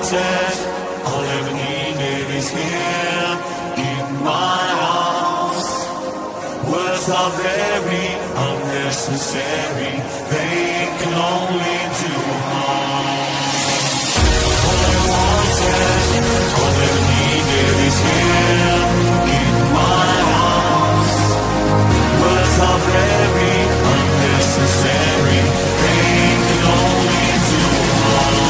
wanted, all I ever needed is here in my arms. Words are very unnecessary, they can only do harm. All I wanted, all I ever needed is here in my arms. Words are very unnecessary, they can only do harm.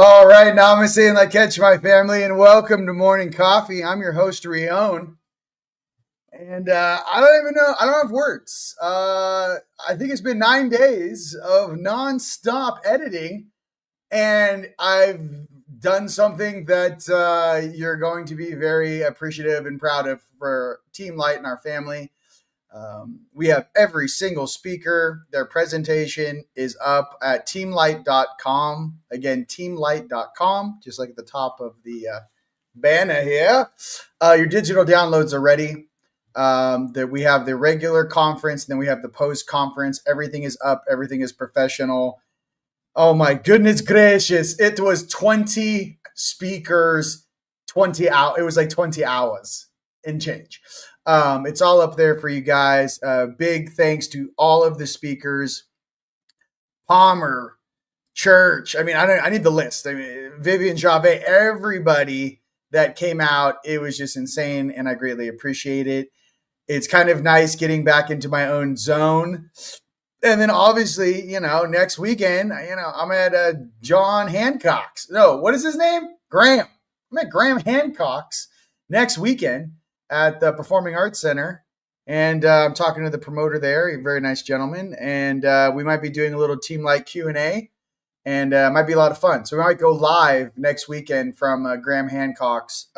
All right, namaste and like catch my family, and welcome to Morning Coffee. I'm your host, Rion. And I don't even know, I don't have words. I think it's been 9 days of nonstop editing, and I've done something that you're going to be very appreciative and proud of for Team Light and our family. We have every single speaker. Their presentation is up at teamlight.com. Again, teamlight.com, just like at the top of the banner here. Your digital downloads are ready. That we have the regular conference, and then we have the post-conference. Everything is up. Everything is professional. Oh my goodness gracious. It was 20 speakers, 20 hours. It was like 20 hours and change. It's all up there for you guys. Big thanks to all of the speakers. Palmer, Church. I mean, I need the list. I mean, Vivian Javet, everybody that came out. It was just insane, and I greatly appreciate it. It's kind of nice getting back into my own zone. And then obviously, next weekend, I'm at John Hancock's. No, what is his name? Graham. I'm at Graham Hancock's next weekend at the Performing Arts Center. And I'm talking to the promoter there, a very nice gentleman. And we might be doing a little Team Light Q&A. And it might be a lot of fun. So we might go live next weekend from Graham Hancock's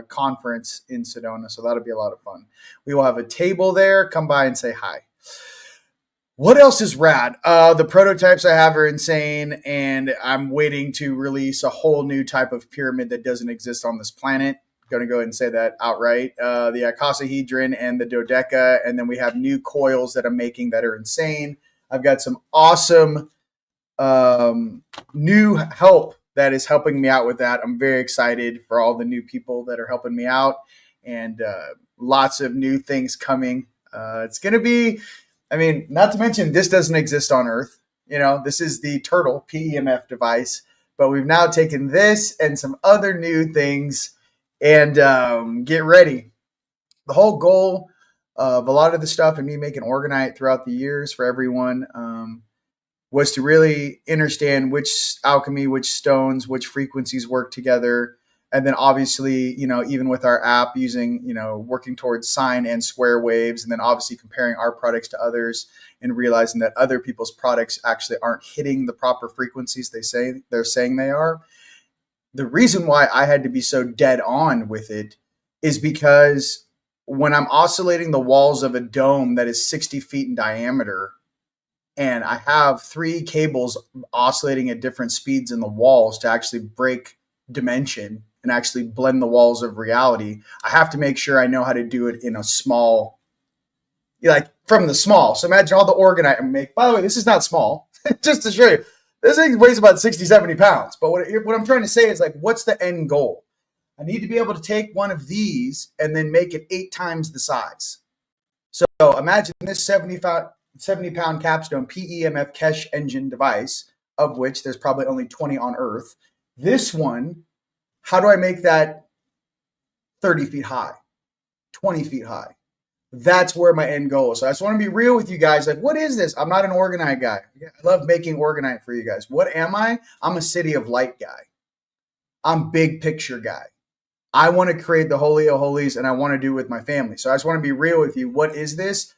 conference in Sedona. So that'll be a lot of fun. We will have a table there. Come by and say hi. What else is rad? The prototypes I have are insane. And I'm waiting to release a whole new type of pyramid that doesn't exist on this planet. Going to go ahead and say that outright. The icosahedron and the dodeca. And then we have new coils that I'm making that are insane. I've got some awesome new help that is helping me out with that. I'm very excited for all the new people that are helping me out, and lots of new things coming. It's going to be, not to mention this doesn't exist on Earth. This is the Turtle PEMF device, but we've now taken this and some other new things, and get ready. The whole goal of a lot of the stuff and me making Orgonite throughout the years for everyone, was to really understand which alchemy, which stones, which frequencies work together. And then obviously, even with our app using, working towards sine and square waves, and then obviously comparing our products to others and realizing that other people's products actually aren't hitting the proper frequencies they're saying they are. The reason why I had to be so dead on with it is because when I'm oscillating the walls of a dome that is 60 feet in diameter, and I have 3 cables oscillating at different speeds in the walls to actually break dimension and actually blend the walls of reality, I have to make sure I know how to do it in a small, like from the small. So imagine all the orgonite I make. By the way, this is not small. Just to show you, this thing weighs about 60, 70 pounds. But what I'm trying to say is, like, what's the end goal? I need to be able to take one of these and then make it 8 times the size. So imagine this 70-pound capstone PEMF Kesh engine device, of which there's probably only 20 on Earth. This one, how do I make that 30 feet high, 20 feet high? That's where my end goal is. So I just want to be real with you guys. Like, what is this? I'm not an organite guy. I love making organite for you guys. What am I? I'm a city of light guy. I'm big picture guy. I want to create the Holy of Holies, and I want to do it with my family. So I just want to be real with you. What is this?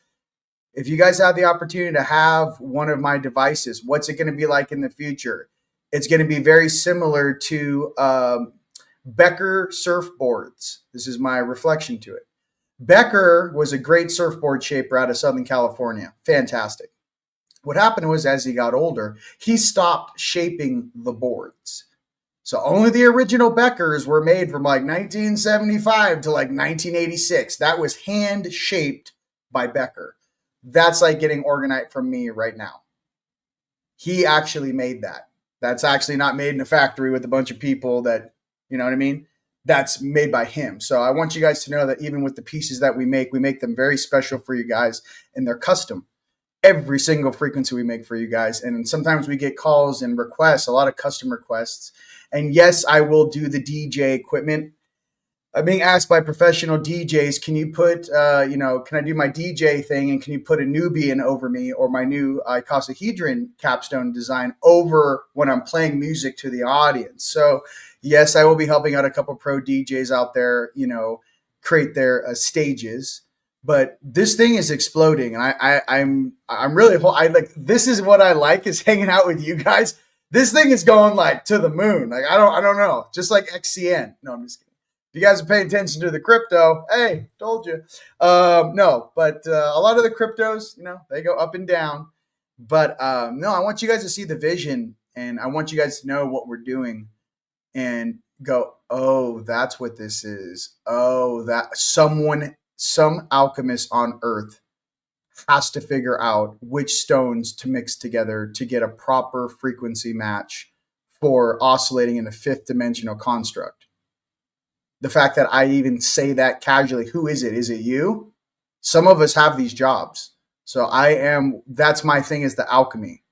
If you guys have the opportunity to have one of my devices, what's it going to be like in the future? It's going to be very similar to Becker surfboards. This is my reflection to it. Becker was a great surfboard shaper out of Southern California. Fantastic. What happened was, as he got older, he stopped shaping the boards. So only the original Beckers were made from like 1975 to like 1986. That was hand shaped by Becker. That's like getting organite from me right now. He actually made that. That's actually not made in a factory with a bunch of people that, you know what I mean? That's made by him. So I want you guys to know that even with the pieces that we make them very special for you guys, and they're custom. Every single frequency we make for you guys. And sometimes we get calls and requests, a lot of custom requests. And yes, I will do the DJ equipment. I'm being asked by professional DJs, can you put, can I do my DJ thing, and can you put a Nubian over me, or my new icosahedron capstone design over when I'm playing music to the audience? So yes, I will be helping out a couple pro DJs out there, create their stages. But this thing is exploding, and I'm really like, this is what I like, is hanging out with you guys. This thing is going like to the moon. Like I don't know, just like XCN. No, I'm just kidding. If you guys are paying attention to the crypto, hey, told you. No, but a lot of the cryptos, they go up and down. But no, I want you guys to see the vision, and I want you guys to know what we're doing, and go, oh, that's what this is. Oh, that some alchemist on Earth has to figure out which stones to mix together to get a proper frequency match for oscillating in a fifth dimensional construct. The fact that I even say that casually, who is it? Is it you? Some of us have these jobs. So that's my thing, is the alchemy.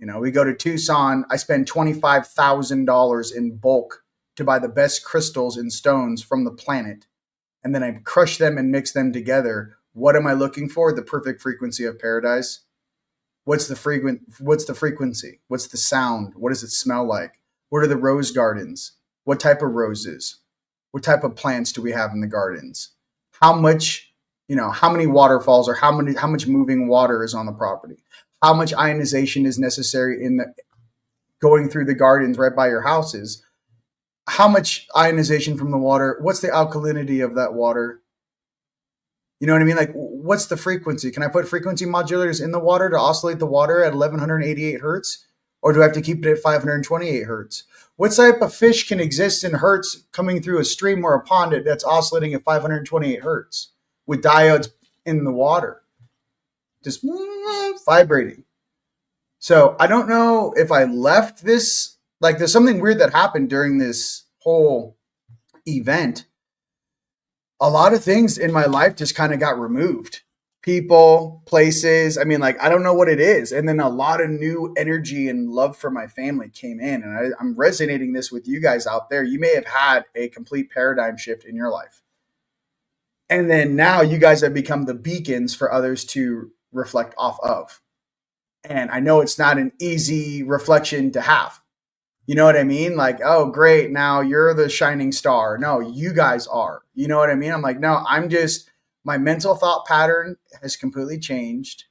We go to Tucson. I spend $25,000 in bulk to buy the best crystals and stones from the planet. And then I crush them and mix them together. What am I looking for? The perfect frequency of paradise. What's the frequency? What's the sound? What does it smell like? What are the rose gardens? What type of roses? What type of plants do we have in the gardens? How much, how many waterfalls, or how much moving water is on the property? How much ionization is necessary in going through the gardens right by your houses? How much ionization from the water? What's the alkalinity of that water? You know what I mean? Like, what's the frequency? Can I put frequency modulators in the water to oscillate the water at 1188 hertz? Or do I have to keep it at 528 hertz? What type of fish can exist in hertz coming through a stream or a pond that's oscillating at 528 hertz with diodes in the water, just vibrating? So I don't know if I left this, like there's something weird that happened during this whole event. A lot of things in my life just kind of got removed. People, places. I mean, like, I don't know what it is. And then a lot of new energy and love for my family came in. And I'm resonating this with you guys out there. You may have had a complete paradigm shift in your life. And then now you guys have become the beacons for others to reflect off of. And I know it's not an easy reflection to have. You know what I mean? Like, oh, great. Now you're the shining star. No, you guys are. You know what I mean? I'm like, no, my mental thought pattern has completely changed.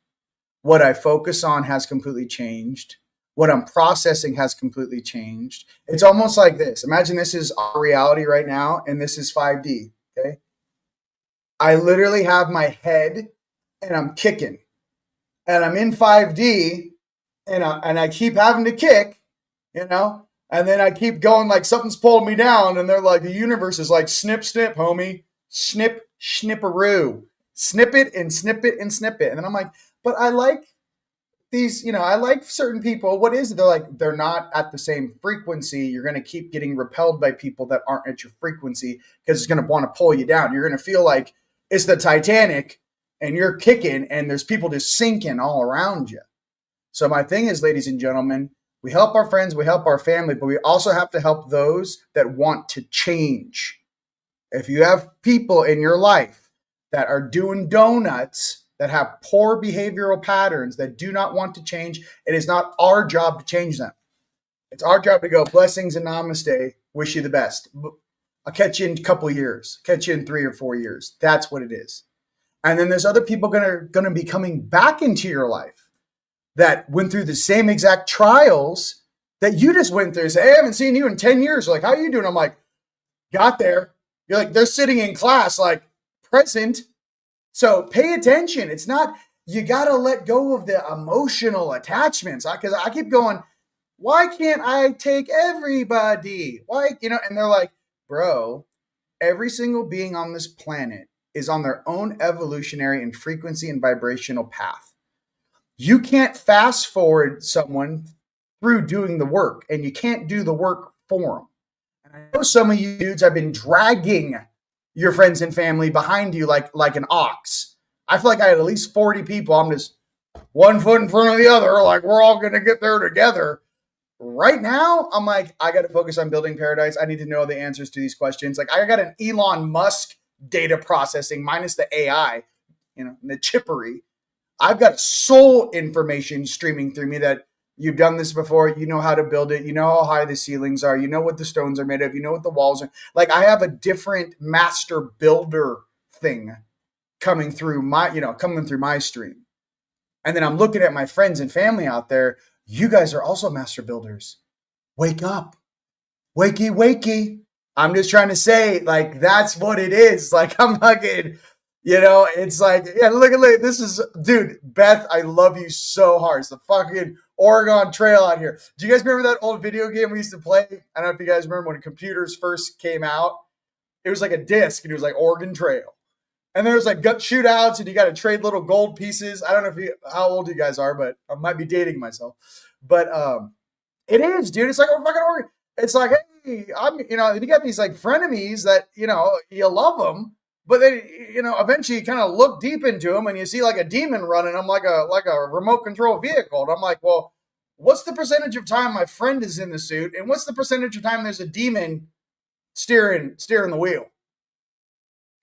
What I focus on has completely changed. What I'm processing has completely changed. It's almost like this. Imagine this is our reality right now, and this is 5D, okay? I literally have my head, and I'm kicking. And I'm in 5D, and I keep having to kick, and then I keep going like something's pulling me down, and they're like, the universe is like, snip, snip, homie. Snip, snipperoo. Snip it and snip it and snip it. And then I'm like, but I like these, I like certain people. What is it? They're like, they're not at the same frequency. You're going to keep getting repelled by people that aren't at your frequency, because it's going to want to pull you down. You're going to feel like it's the Titanic and you're kicking and there's people just sinking all around you. So my thing is, ladies and gentlemen, We help our friends, we help our family, but we also have to help those that want to change. If you have people in your life that are doing donuts, that have poor behavioral patterns, that do not want to change, it is not our job to change them. It's our job to go, blessings and namaste, wish you the best. I'll catch you in a couple of years, catch you in 3 or 4 years. That's what it is. And then there's other people going to be coming back into your life that went through the same exact trials that you just went through. Say, hey, I haven't seen you in 10 years. Like, how are you doing? I'm like, got there. You're like, they're sitting in class, like, present. So pay attention. It's not, you got to let go of the emotional attachments. Because I keep going, why can't I take everybody? Why, and they're like, bro, every single being on this planet is on their own evolutionary and frequency and vibrational path. You can't fast forward someone through doing the work, and you can't do the work for them. And I know some of you dudes have been dragging your friends and family behind you like an ox. I feel like I had at least 40 people. I'm just one foot in front of the other, like we're all going to get there together. Right now, I'm like, I got to focus on building paradise. I need to know the answers to these questions. Like, I got an Elon Musk data processing minus the AI, the chippery. I've got soul information streaming through me that you've done this before. You know how to build it. You know how high the ceilings are. You know what the stones are made of. You know what the walls are. Like, I have a different master builder thing coming through my stream. And then I'm looking at my friends and family out there. You guys are also master builders. Wake up. Wakey, wakey. I'm just trying to say, like, that's what it is. Like, I'm fucking, it's like, yeah, look, this is, dude, Beth, I love you so hard. It's the fucking Oregon Trail out here. Do you guys remember that old video game we used to play? I don't know if you guys remember when computers first came out. It was like a disc, and it was like Oregon Trail. And there was like gut shootouts, and you got to trade little gold pieces. I don't know how old you guys are, but I might be dating myself. But it is, dude. It's like a fucking Oregon. It's like, hey, you got these like frenemies that, you love them, but then, eventually you kind of look deep into them and you see like a demon running them like a remote control vehicle. And I'm like, well, what's the percentage of time my friend is in the suit? And what's the percentage of time there's a demon steering the wheel?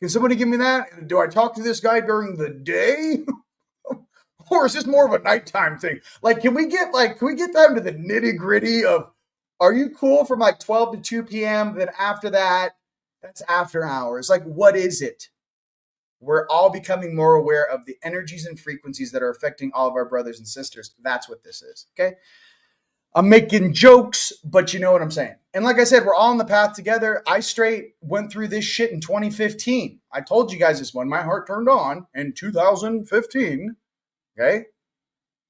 Can somebody give me that? Do I talk to this guy during the day? Or is this more of a nighttime thing? Like, can we get down to the nitty gritty of, are you cool from like 12 to 2 p.m.? Then after that, that's after hours. Like, what is it? We're all becoming more aware of the energies and frequencies that are affecting all of our brothers and sisters. That's what this is. Okay. I'm making jokes, but you know what I'm saying. And like I said, we're all on the path together. I straight went through this shit in 2015. I told you guys this when my heart turned on in 2015. Okay.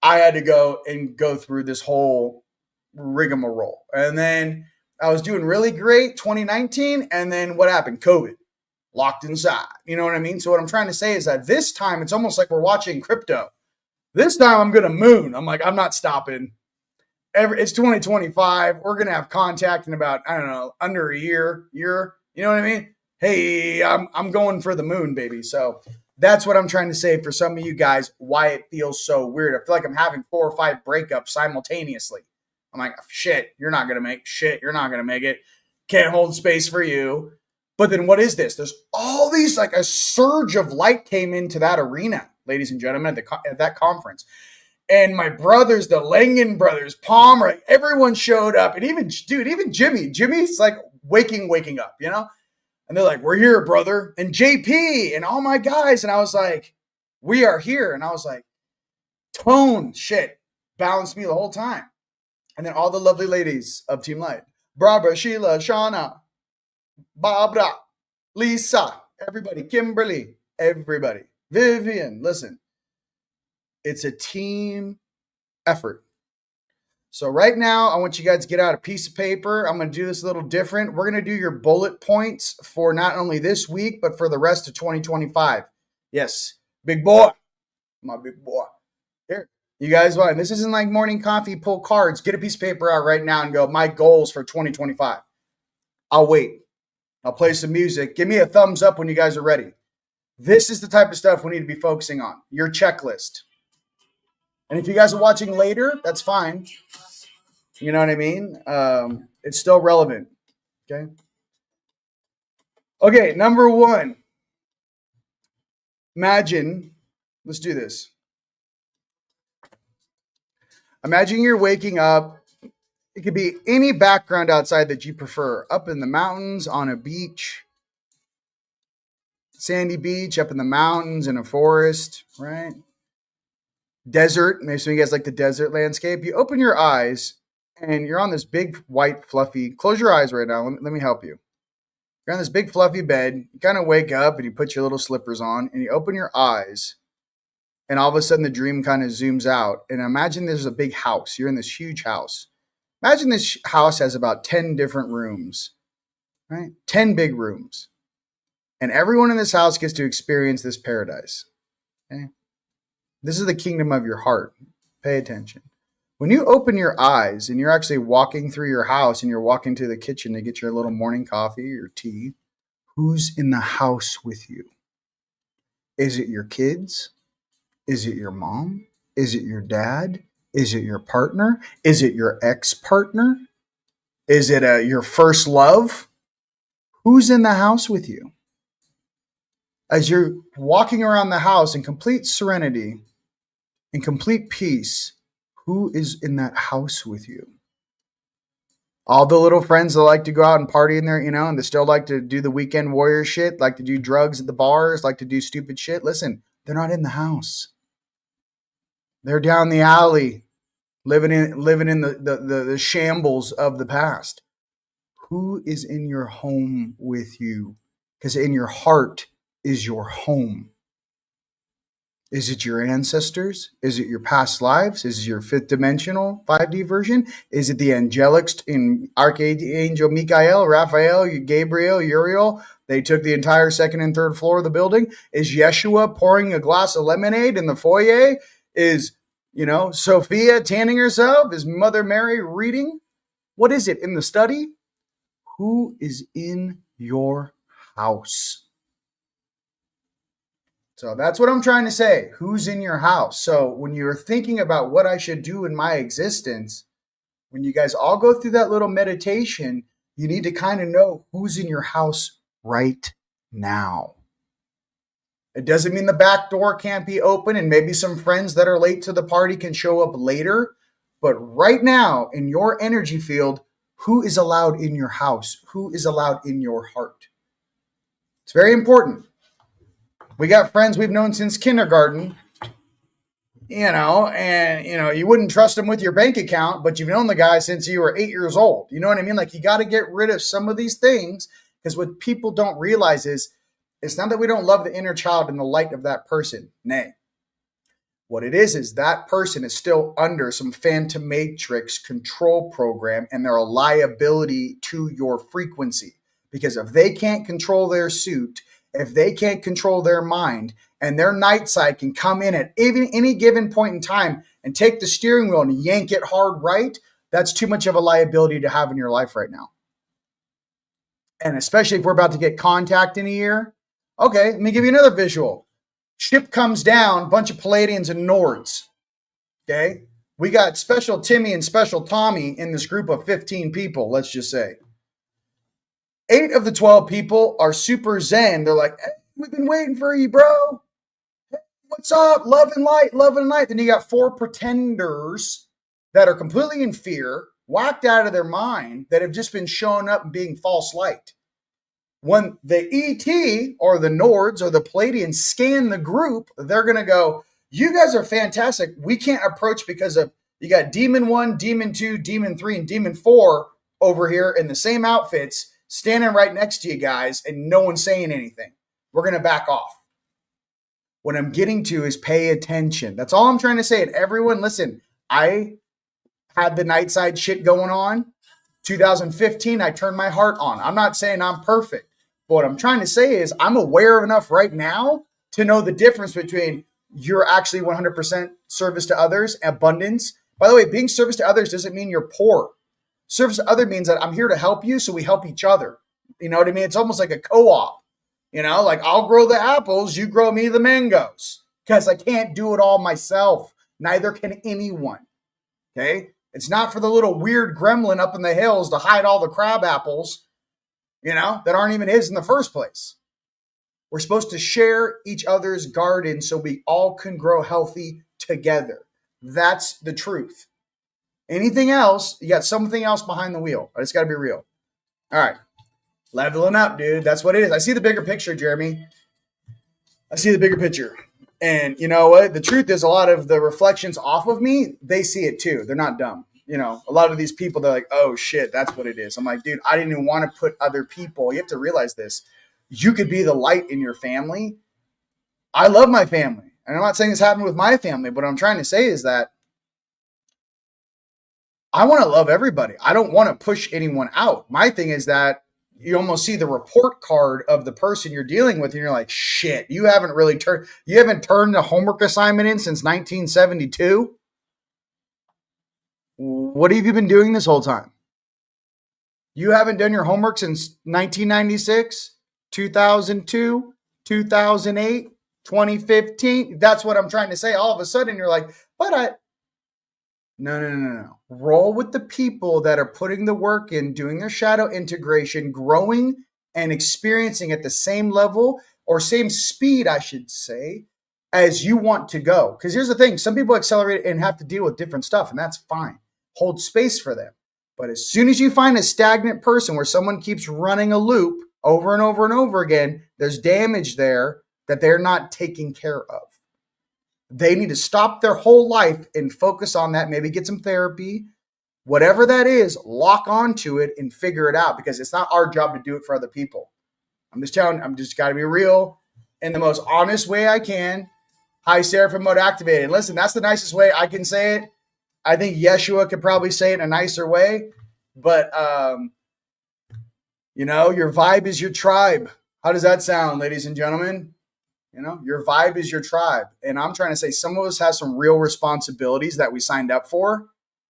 I had to go through this whole rigmarole. And then I was doing really great 2019. And then what happened? COVID. Locked inside. You know what I mean? So what I'm trying to say is that this time it's almost like we're watching crypto. This time I'm going to moon. I'm like, I'm not stopping. It's 2025. We're going to have contact in about, I don't know, under a year. You know what I mean? Hey, I'm going for the moon, baby. So that's what I'm trying to say for some of you guys, why it feels so weird. I feel like I'm having 4 or 5 breakups simultaneously. I'm like, shit, you're not going to make it. Can't hold space for you. But then what is this? There's all these, like a surge of light came into that arena, ladies and gentlemen, at that conference. And my brothers, the Langan brothers, Palmer, everyone showed up. And even Jimmy's like waking up, And they're like, we're here, brother. And JP and all my guys. And I was like, we are here. And I was like, tone shit balanced me the whole time. And then all the lovely ladies of Team Light. Barbara, Sheila, Shauna, Barbara, Lisa, everybody, Kimberly, everybody. Vivian, listen. It's a team effort. So right now, I want you guys to get out a piece of paper. I'm going to do this a little different. We're going to do your bullet points for not only this week, but for the rest of 2025. Yes, big boy. My big boy. Here, you guys want, this isn't like morning coffee, pull cards. Get a piece of paper out right now and go, my goals for 2025. I'll wait. I'll play some music. Give me a thumbs up when you guys are ready. This is the type of stuff we need to be focusing on. Your checklist. And if you guys are watching later, that's fine. You know what I mean? It's still relevant. Okay. Okay. Number one, imagine, let's do this. Imagine you're waking up. It could be any background outside that you prefer, up in the mountains, on a beach, sandy beach, up in the mountains, in a forest, right? Desert. Maybe some of you guys like the desert landscape. You open your eyes and you're on this big, white, fluffy, close your eyes right now. Let me help you. You're on this big, fluffy bed. You kind of wake up and you put your little slippers on and you open your eyes. And all of a sudden, the dream kind of zooms out. And imagine there's a big house. You're in this huge house. Imagine this house has about 10 different rooms, right? 10 big rooms. And everyone in this house gets to experience this paradise. Okay? This is the kingdom of your heart. Pay attention. When you open your eyes and you're actually walking through your house and you're walking to the kitchen to get your little morning coffee or tea, who's in the house with you? Is it your kids? Is it your mom? Is it your dad? Is it your partner? Is it your ex-partner? Is it your first love? Who's in the house with you? As you're walking around the house in complete serenity, in complete peace, who is in that house with you? All the little friends that like to go out and party in there, and they still like to do the weekend warrior shit, like to do drugs at the bars, like to do stupid shit. Listen, they're not in the house. They're down the alley, living in the shambles of the past. Who is in your home with you? Because in your heart is your home. Is it your ancestors? Is it your past lives? Is it your fifth dimensional 5D version? Is it the angelics in Archangel Michael, Raphael, Gabriel, Uriel? They took the entire second and third floor of the building. Is Yeshua pouring a glass of lemonade in the foyer? Is, Sophia tanning herself? Is Mother Mary reading? What is it in the study? Who is in your house? So that's what I'm trying to say. Who's in your house? So when you're thinking about what I should do in my existence, when you guys all go through that little meditation, you need to kind of know who's in your house right now. It doesn't mean the back door can't be open and maybe some friends that are late to the party can show up later. But right now, in your energy field, who is allowed in your house? Who is allowed in your heart? It's very important. We got friends we've known since kindergarten, and, you wouldn't trust them with your bank account, but you've known the guy since you were 8 years old. You know what I mean? Like, you got to get rid of some of these things, because what people don't realize is it's not that we don't love the inner child in the light of that person. Nay. What it is that person is still under some phantom matrix control program, and they're a liability to your frequency. Because if they can't control their suit, if they can't control their mind, and their night side can come in at even any given point in time and take the steering wheel and yank it hard right, that's too much of a liability to have in your life right now. And especially if we're about to get contact in a year. Okay, let me give you another visual. Ship comes down, bunch of Palladians and Nords. Okay, we got Special Timmy and Special Tommy in this group of 15 people, let's just say. 8 of the 12 people are super zen. They're like, hey, we've been waiting for you, bro. Hey, what's up? Love and light, love and light. Then you got 4 pretenders that are completely in fear, whacked out of their mind, that have just been showing up and being false light. When the ET or the Nords or the Palladians scan the group, they're going to go, you guys are fantastic. We can't approach because of you got Demon 1, Demon 2, Demon 3, and Demon 4 over here in the same outfits, standing right next to you guys, and no one's saying anything. We're going to back off. What I'm getting to is pay attention. That's all I'm trying to say. And everyone, listen, I had the night side shit going on. 2015, I turned my heart on. I'm not saying I'm perfect. But what I'm trying to say is I'm aware enough right now to know the difference between you're actually 100% service to others, abundance. By the way, being service to others doesn't mean you're poor. Service to others means that I'm here to help you, so we help each other. You know what I mean? It's almost like a co-op. Like I'll grow the apples, you grow me the mangoes. Because I can't do it all myself. Neither can anyone. Okay? It's not for the little weird gremlin up in the hills to hide all the crab apples, that aren't even his in the first place. We're supposed to share each other's garden so we all can grow healthy together. That's the truth. Anything else, you got something else behind the wheel. It's got to be real. All right. Leveling up, dude. That's what it is. I see the bigger picture, Jeremy. I see the bigger picture. And you know what? The truth is, a lot of the reflections off of me, they see it too. They're not dumb. A lot of these people, they're like, oh shit, that's what it is. I'm like, dude, I didn't even want to put other people. You have to realize this. You could be the light in your family. I love my family. And I'm not saying this happened with my family, but what I'm trying to say is that I want to love everybody. I don't want to push anyone out. My thing is that you almost see the report card of the person you're dealing with, and you're like, shit, you haven't turned the homework assignment in since 1972. What have you been doing this whole time? You haven't done your homework since 1996, 2002, 2008, 2015. That's what I'm trying to say. All of a sudden, you're like, No. Roll with the people that are putting the work in, doing their shadow integration, growing and experiencing at the same level or same speed, I should say, as you want to go. Because here's the thing. Some people accelerate and have to deal with different stuff, and that's fine. Hold space for them. But as soon as you find a stagnant person where someone keeps running a loop over and over and over again, there's damage there that they're not taking care of. They need to stop their whole life and focus on that, maybe get some therapy, whatever that is, lock onto it and figure it out, because it's not our job to do it for other people. I'm just got to be real in the most honest way I can. Hi, Seraphim Mode activated. Listen, that's the nicest way I can say it. I think Yeshua could probably say it in a nicer way, but, your vibe is your tribe. How does that sound, ladies and gentlemen? Your vibe is your tribe. And I'm trying to say some of us have some real responsibilities that we signed up for.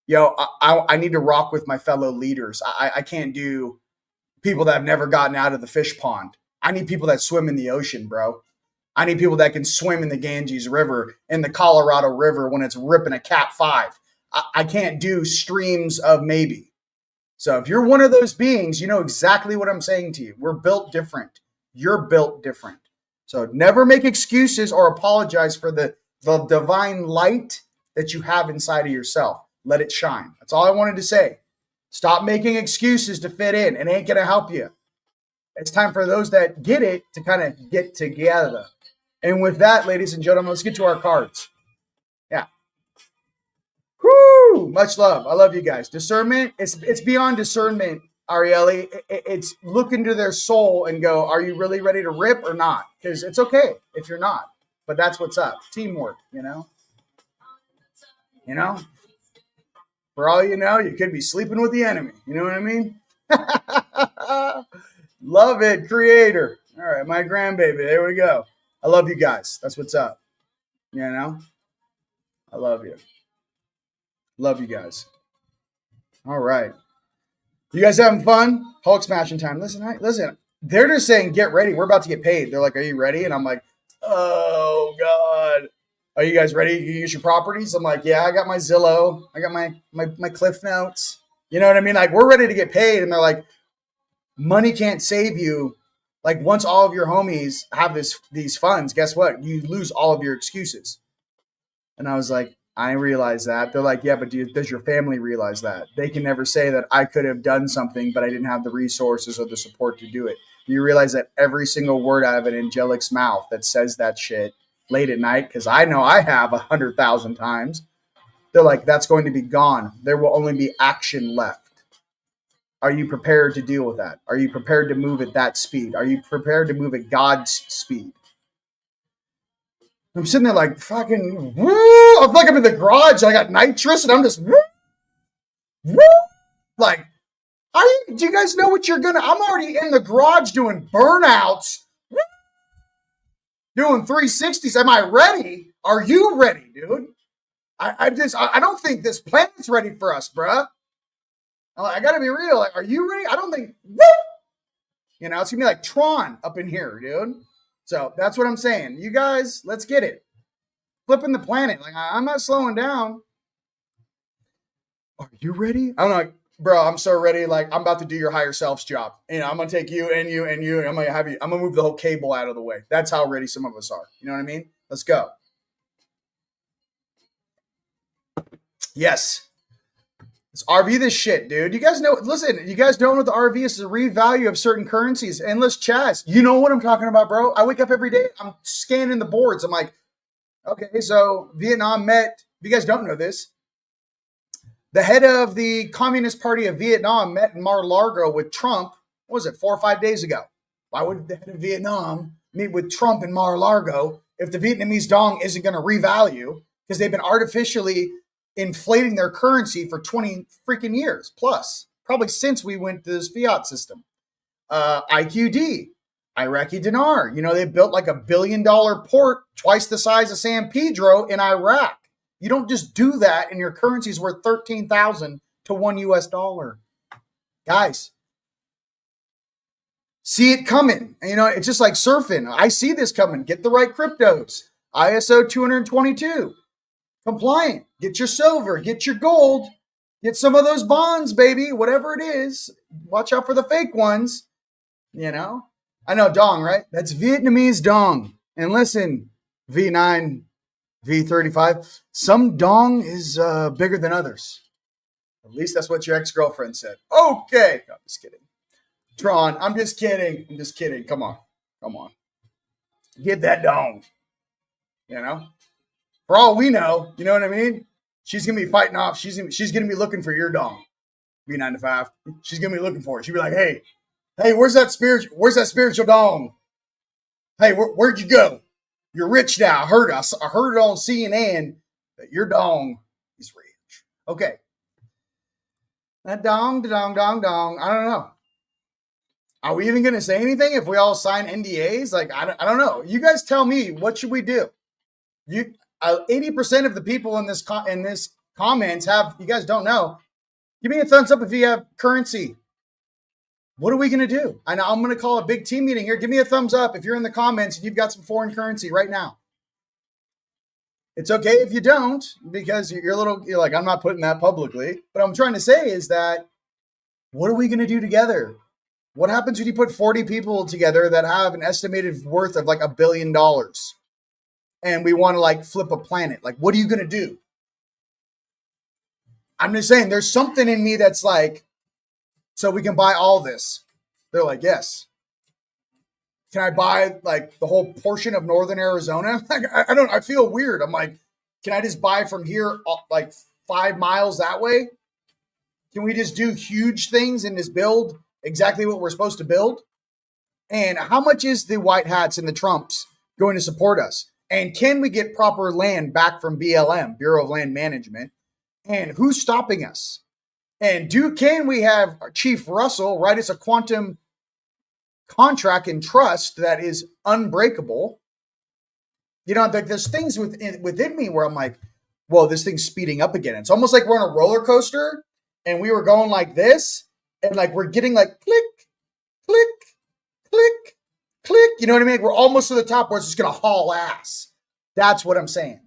I need to rock with my fellow leaders. I can't do people that have never gotten out of the fish pond. I need people that swim in the ocean, bro. I need people that can swim in the Ganges River, in the Colorado River when it's ripping a Cat 5. I can't do streams of maybe. So if you're one of those beings, you know exactly what I'm saying to you. We're built different. You're built different. So never make excuses or apologize for the divine light that you have inside of yourself. Let it shine. That's all I wanted to say. Stop making excuses to fit in. It ain't going to help you. It's time for those that get it to kind of get together. And with that, ladies and gentlemen, let's get to our cards. Yeah. Whoo! Much love. I love you guys. Discernment, it's beyond discernment, Arieli. It's look into their soul and go, are you really ready to rip or not? Because it's okay if you're not. But that's what's up. Teamwork, For all you know, you could be sleeping with the enemy. You know what I mean? Love it, creator. All right, my grandbaby. There we go. I love you guys. That's what's up. I love you. Love you guys. All right. You guys having fun? Hulk smashing time. Listen. They're just saying, get ready. We're about to get paid. They're like, are you ready? And I'm like, oh, God. Are you guys ready to use your properties? I'm like, yeah, I got my Zillow. I got my Cliff Notes. You know what I mean? Like, we're ready to get paid. And they're like, money can't save you. Like, once all of your homies have these funds, guess what? You lose all of your excuses. And I was like, I realize that. They're like, yeah, but does your family realize that? They can never say that I could have done something, but I didn't have the resources or the support to do it. Do you realize that every single word out of an angelic's mouth that says that shit late at night, because I know I have 100,000 times, they're like, that's going to be gone. There will only be action left. Are you prepared to deal with that? Are you prepared to move at that speed? Are you prepared to move at God's speed? I'm sitting there like fucking, woo! I feel like I'm in the garage. I got nitrous and I'm just, woo! Like, do you guys know what you're going to, I'm already in the garage doing burnouts, doing 360s. Am I ready? Are you ready, dude? I don't think this planet's ready for us, bruh. I got to be real. Like, are you ready? I don't think, woo! It's going to be like Tron up in here, dude. So that's what I'm saying. You guys, let's get it. Flipping the planet. Like, I'm not slowing down. Are you ready? I'm like, bro, I'm so ready. Like, I'm about to do your higher self's job. I'm gonna take you and you and you, and I'm gonna move the whole cable out of the way. That's how ready some of us are. You know what I mean? Let's go. Yes. Let's RV this shit, dude. You guys know, listen, you guys don't know what the RV is a revalue of certain currencies. Endless chats. You know what I'm talking about, bro? I wake up every day, I'm scanning the boards. I'm like, okay, so Vietnam met, if you guys don't know this, the head of the Communist Party of Vietnam met in Mar-a-Lago with Trump, what was it, 4 or 5 days ago? Why would the head of Vietnam meet with Trump in Mar-a-Lago if the Vietnamese dong isn't going to revalue? Because they've been artificially inflating their currency for 20 freaking years plus, probably since we went to this fiat system. IQD, Iraqi dinar. They built like $1 billion port twice the size of San Pedro in Iraq. You don't just do that and your currency is worth 13,000 to $1 US. Guys, see it coming. It's just like surfing. I see this coming. Get the right cryptos. ISO 222. Compliant. Get your silver. Get your gold. Get some of those bonds, baby. Whatever it is. Watch out for the fake ones. I know dong, right? That's Vietnamese dong. And listen, V9, V35, some dong is bigger than others. At least that's what your ex-girlfriend said. Okay. No, I'm just kidding. Tron, I'm just kidding. Come on. Get that dong. For all we know, you know what I mean? She's going to be fighting off. She's going to be looking for your dong. B9 to 5. She's going to be looking for it. She'll be like, hey, where's that spiritual dong? Hey, where'd you go? You're rich now. I heard it on CNN that your dong is rich. Okay. That dong. I don't know. Are we even going to say anything if we all sign NDAs? Like, I don't know. You guys tell me, what should we do? 80% of the people in this comments have, you guys don't know. Give me a thumbs up if you have currency. What are we going to do? I'm going to call a big team meeting here. Give me a thumbs up if you're in the comments and you've got some foreign currency right now. It's okay if you don't, because you're like, I'm not putting that publicly. But I'm trying to say is that, what are we going to do together? What happens when you put 40 people together that have an estimated worth of like $1 billion? And we want to like flip a planet. Like, what are you going to do? I'm just saying there's something in me that's like, so we can buy all this. They're like, yes. Can I buy like the whole portion of northern Arizona? Like, I feel weird. I'm like, can I just buy from here like 5 miles that way? Can we just do huge things and just build exactly what we're supposed to build? And how much is the white hats and the Trumps going to support us? And can we get proper land back from BLM, Bureau of Land Management? And who's stopping us? And can we have Chief Russell write us a quantum contract and trust that is unbreakable? There's things within me where I'm like, whoa, this thing's speeding up again. It's almost like we're on a roller coaster and we were going like this, and like we're getting like click, click, click, click. You know what I mean? We're almost to the top where it's just going to haul ass. That's what I'm saying.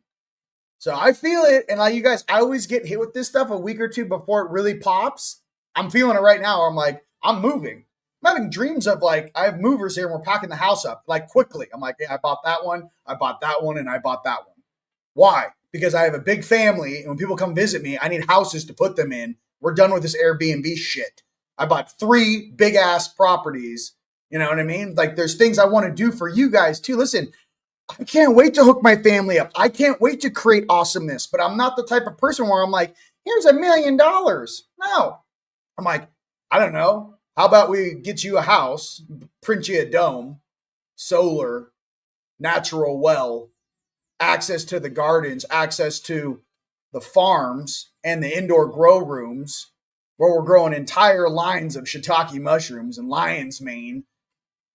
So I feel it. And like you guys, I always get hit with this stuff a week or two before it really pops. I'm feeling it right now. I'm like, I'm moving. I'm having dreams of like, I have movers here and we're packing the house up like quickly. I'm like, I bought that one, and I bought that one. Why? Because I have a big family, and when people come visit me, I need houses to put them in. We're done with this Airbnb shit. I bought 3 big ass properties. You know what I mean? Like, there's things I want to do for you guys too. Listen, I can't wait to hook my family up. I can't wait to create awesomeness, but I'm not the type of person where I'm like, here's $1 million. No. I'm like, I don't know. How about we get you a house, print you a dome, solar, natural well, access to the gardens, access to the farms and the indoor grow rooms where we're growing entire lines of shiitake mushrooms and lion's mane,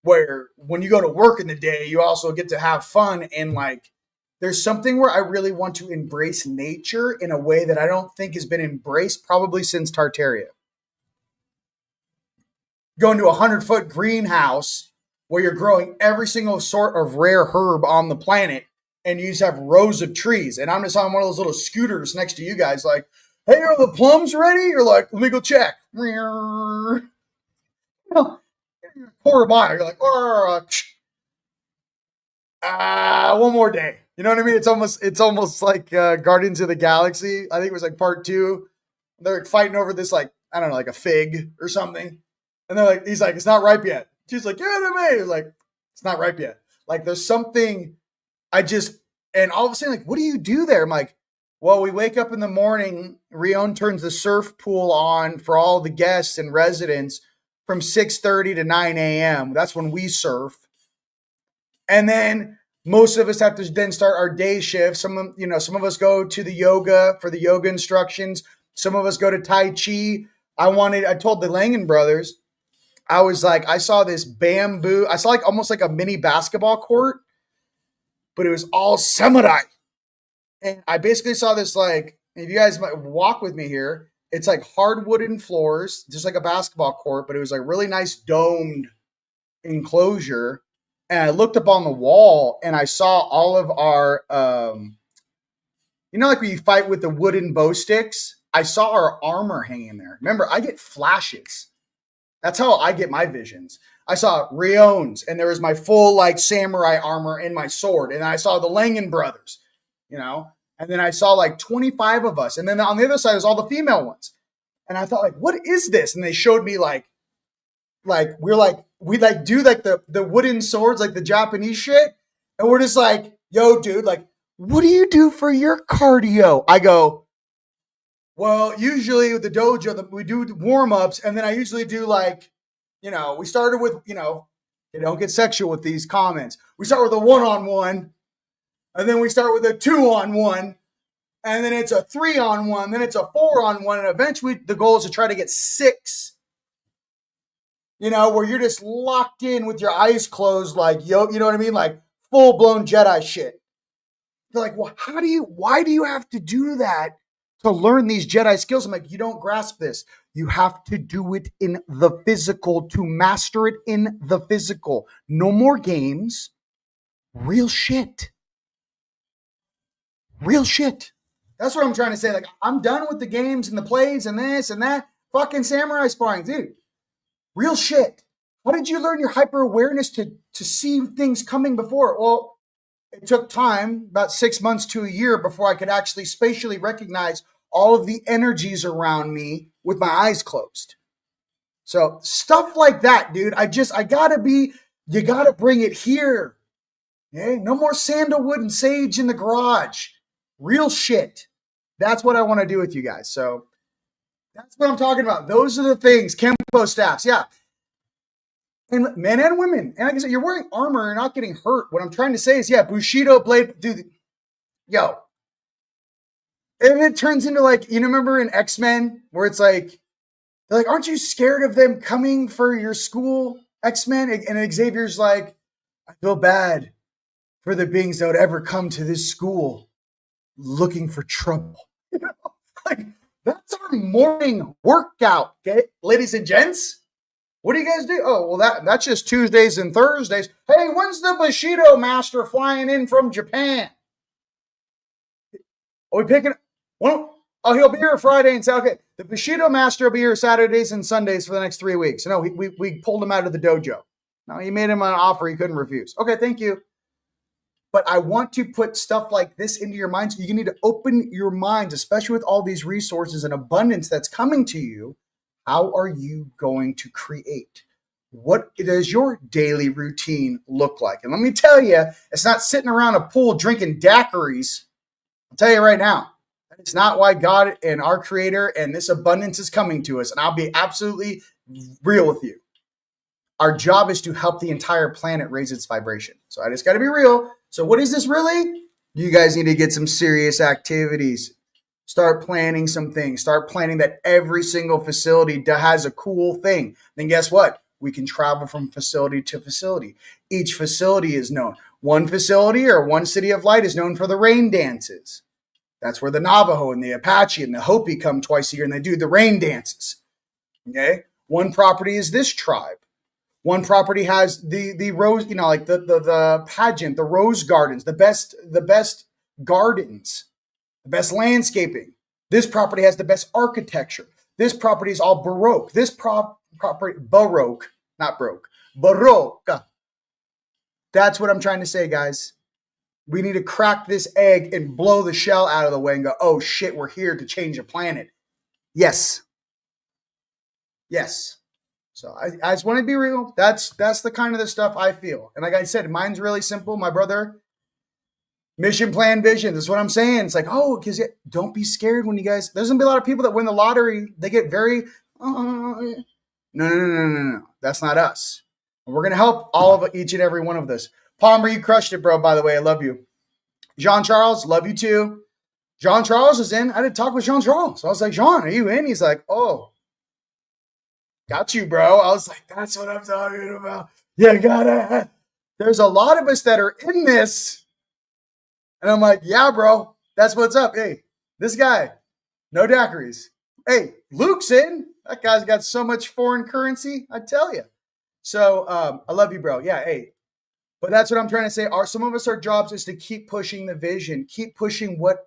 where when you go to work in the day, you also get to have fun. And like, there's something where I really want to embrace nature in a way that I don't think has been embraced probably since Tartaria. Going to a 100-foot greenhouse where you're growing every single sort of rare herb on the planet, and you just have rows of trees. And I'm just on one of those little scooters next to you guys like, hey, are the plums ready? You're like, let me go check. You know, quarter mile. You're like, one more day. You know what I mean? It's almost like Guardians of the Galaxy. I think it was like part 2. They're like fighting over this, like, I don't know, like a fig or something. And he's like, it's not ripe yet. She's like, give it to me. He's like, it's not ripe yet. Like, there's something and all of a sudden, like, what do you do there? I'm like, well, we wake up in the morning. Rion turns the surf pool on for all the guests and residents from 6:30 to 9 a.m. That's when we surf. And then most of us have to then start our day shift. Some of us go to the yoga for the yoga instructions. Some of us go to Tai Chi. I told the Langan brothers, I was like, I saw this bamboo. I saw like almost like a mini basketball court, but it was all samurai. And I basically saw this, like, if you guys might walk with me here, it's like hard wooden floors, just like a basketball court, but it was like really nice domed enclosure. And I looked up on the wall and I saw all of our, like when you fight with the wooden bow sticks, I saw our armor hanging there. Remember, I get flashes. That's how I get my visions. I saw Rion's, and there was my full, like, samurai armor and my sword. And I saw the Langan brothers, and then I saw like 25 of us. And then on the other side was all the female ones. And I thought, like, what is this? And they showed me we do like the wooden swords, like the Japanese shit. And we're just like, yo, dude, like, what do you do for your cardio? I go, well, usually with the dojo, we do warm-ups. And then I usually do like, we started with, don't get sexual with these comments. We start with a 1-on-1. And then we start with a 2-on-1. And then it's a 3-on-1. Then it's a 4-on-1. And eventually the goal is to try to get 6. Where you're just locked in with your eyes closed, like, yo, you know what I mean? Like full-blown Jedi shit. You're like, well, why do you have to do that to learn these Jedi skills? I'm like, you don't grasp this. You have to do it in the physical to master it in the physical. No more games. Real shit. Real shit. That's what I'm trying to say. Like, I'm done with the games and the plays and this and that. Fucking samurai sparring, dude. Real shit. How did you learn your hyper awareness to see things coming before? Well, it took time, about 6 months to a year, before I could actually spatially recognize all of the energies around me with my eyes closed. So stuff like that, dude. You gotta bring it here. Okay? No more sandalwood and sage in the garage. Real shit. That's what I want to do with you guys. So that's what I'm talking about. Those are the things. Kempo staffs. Yeah. And men and women. And like I said, you're wearing armor. You're not getting hurt. What I'm trying to say is, yeah, Bushido blade. Dude, yo. And it turns into like, remember in X-Men where it's like, they're like, aren't you scared of them coming for your school, X-Men? And Xavier's like, I feel bad for the beings that would ever come to this school looking for trouble. Like, that's our morning workout, okay? Ladies and gents, what do you guys do? Oh, well, that's just Tuesdays and Thursdays. Hey, when's the Bushido master flying in from Japan? Are we picking up? Well, he'll be here Friday and Saturday. Okay. The Bushido master will be here Saturdays and Sundays for the next 3 weeks. No, we pulled him out of the dojo. No, he made him an offer he couldn't refuse. Okay, thank you. But I want to put stuff like this into your minds. You need to open your minds, especially with all these resources and abundance that's coming to you. How are you going to create? What does your daily routine look like? And let me tell you, it's not sitting around a pool drinking daiquiris. I'll tell you right now, it's not why God and our creator and this abundance is coming to us. And I'll be absolutely real with you. Our job is to help the entire planet raise its vibration. So I just got to be real. So what is this really? You guys need to get some serious activities. Start planning some things. Start planning that every single facility has a cool thing. Then guess what? We can travel from facility to facility. Each facility is known. One facility or one city of light is known for the rain dances. That's where the Navajo and the Apache and the Hopi come twice a year and they do the rain dances. Okay? One property is this tribe. One property has the rose, like the pageant, the rose gardens, the best gardens, the best landscaping. This property has the best architecture. This property is all Baroque. This property, Baroque, not broke, Baroque. That's what I'm trying to say, guys. We need to crack this egg and blow the shell out of the way and go, oh shit, we're here to change the planet. Yes. Yes. So I just want to be real. That's the kind of the stuff I feel. And like I said, mine's really simple. My brother, mission, plan, vision. That's what I'm saying. It's like, oh, because don't be scared when you guys, there's going to be a lot of people that win the lottery. They get very, no. That's not us. And we're going to help all of each and every one of this. Palmer, you crushed it, bro. By the way, I love you. Jean Charles, love you too. Jean Charles is in. I did talk with Jean Charles. So I was like, Jean, are you in? He's like, oh, got you, bro. I was like, that's what I'm talking about. Yeah, gotta. There's a lot of us that are in this. And I'm like, yeah, bro, that's what's up. Hey, this guy, no daiquiris. Hey, Luke's in. That guy's got so much foreign currency, I tell you. So I love you, bro. Yeah, hey. But that's what I'm trying to say. Some of us, our jobs is to keep pushing the vision, keep pushing what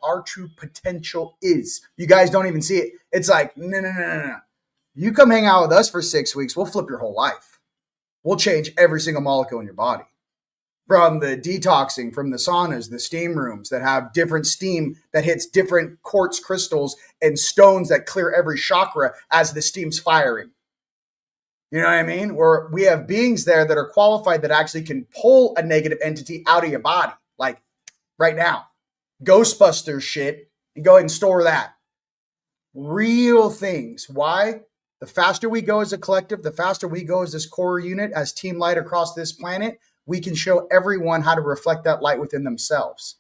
our true potential is. You guys don't even see it. It's like, no. You come hang out with us for 6 weeks, we'll flip your whole life. We'll change every single molecule in your body. From the detoxing, from the saunas, the steam rooms that have different steam that hits different quartz crystals and stones that clear every chakra as the steam's firing. You know what I mean? Where we have beings there that are qualified that actually can pull a negative entity out of your body, like right now. Ghostbusters shit, and go ahead and store that. Real things. Why? The faster we go as a collective, the faster we go as this core unit, as Team Light across this planet, we can show everyone how to reflect that light within themselves.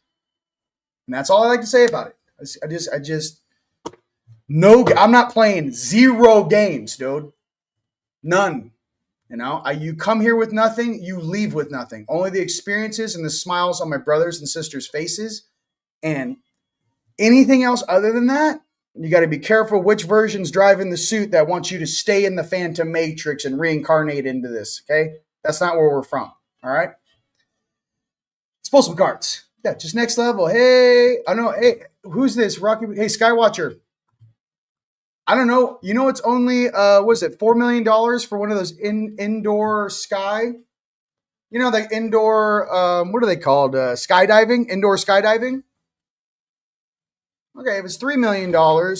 And that's all I like to say about it. I just, no, I'm not playing 0 games, dude. None. You know, you come here with nothing, you leave with nothing. Only the experiences and the smiles on my brothers and sisters' faces. And anything else other than that, you got to be careful which version's driving the suit that wants you to stay in the Phantom Matrix and reincarnate into this, okay? That's not where we're from, all right? Let's pull some cards. Yeah, just next level. Hey, I know, hey, who's this? Rocky, hey, Skywatcher. I don't know. You know, it's only, what is it, $4 million for one of those indoor sky? You know, the indoor, what are they called? Skydiving? Indoor skydiving? Okay, if it's $3 million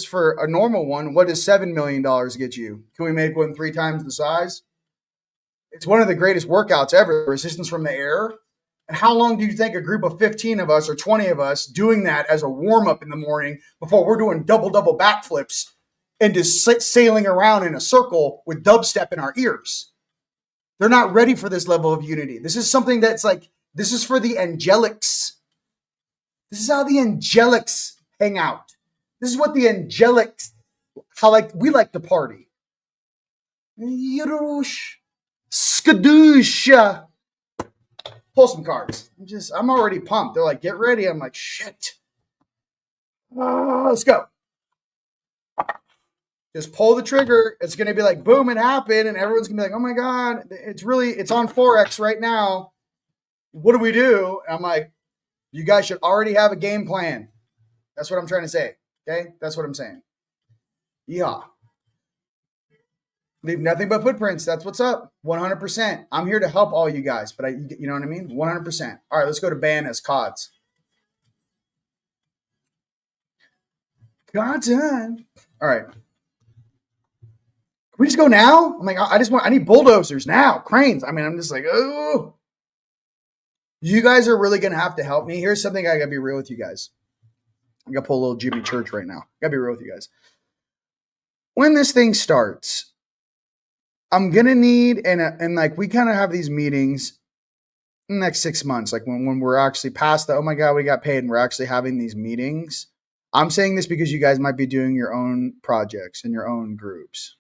for a normal one, what does $7 million get you? Can we make one 3 times the size? It's one of the greatest workouts ever, resistance from the air. And how long do you think a group of 15 of us or 20 of us doing that as a warm-up in the morning before we're doing double backflips and just sailing around in a circle with dubstep in our ears? They're not ready for this level of unity. This is something that's like, this is for the angelics. This is how the angelics hang out. This is what the angelics, how like we like to party. Yerush, skadoosh. Pull some cards. I'm already pumped. They're like, get ready. I'm like, shit. Let's go. Just pull the trigger. It's going to be like, boom, it happened. And everyone's going to be like, oh my God, it's on Forex right now. What do we do? And I'm like, you guys should already have a game plan. That's what I'm trying to say. Okay? That's what I'm saying. Yeah. Leave nothing but footprints. That's what's up. 100%. I'm here to help all you guys, but you know what I mean? 100%. All right, let's go to ban as CODs. Content. All right. Can we just go now? I'm like, I need bulldozers now. Cranes. I mean, I'm just like, oh. You guys are really going to have to help me. Here's something I got to be real with you guys. I got to pull a little Jimmy Church right now. I got to be real with you guys. When this thing starts, I'm going to need, and like we kind of have these meetings in the next 6 months, like when we're actually past the, oh my God, we got paid and we're actually having these meetings. I'm saying this because you guys might be doing your own projects and your own groups.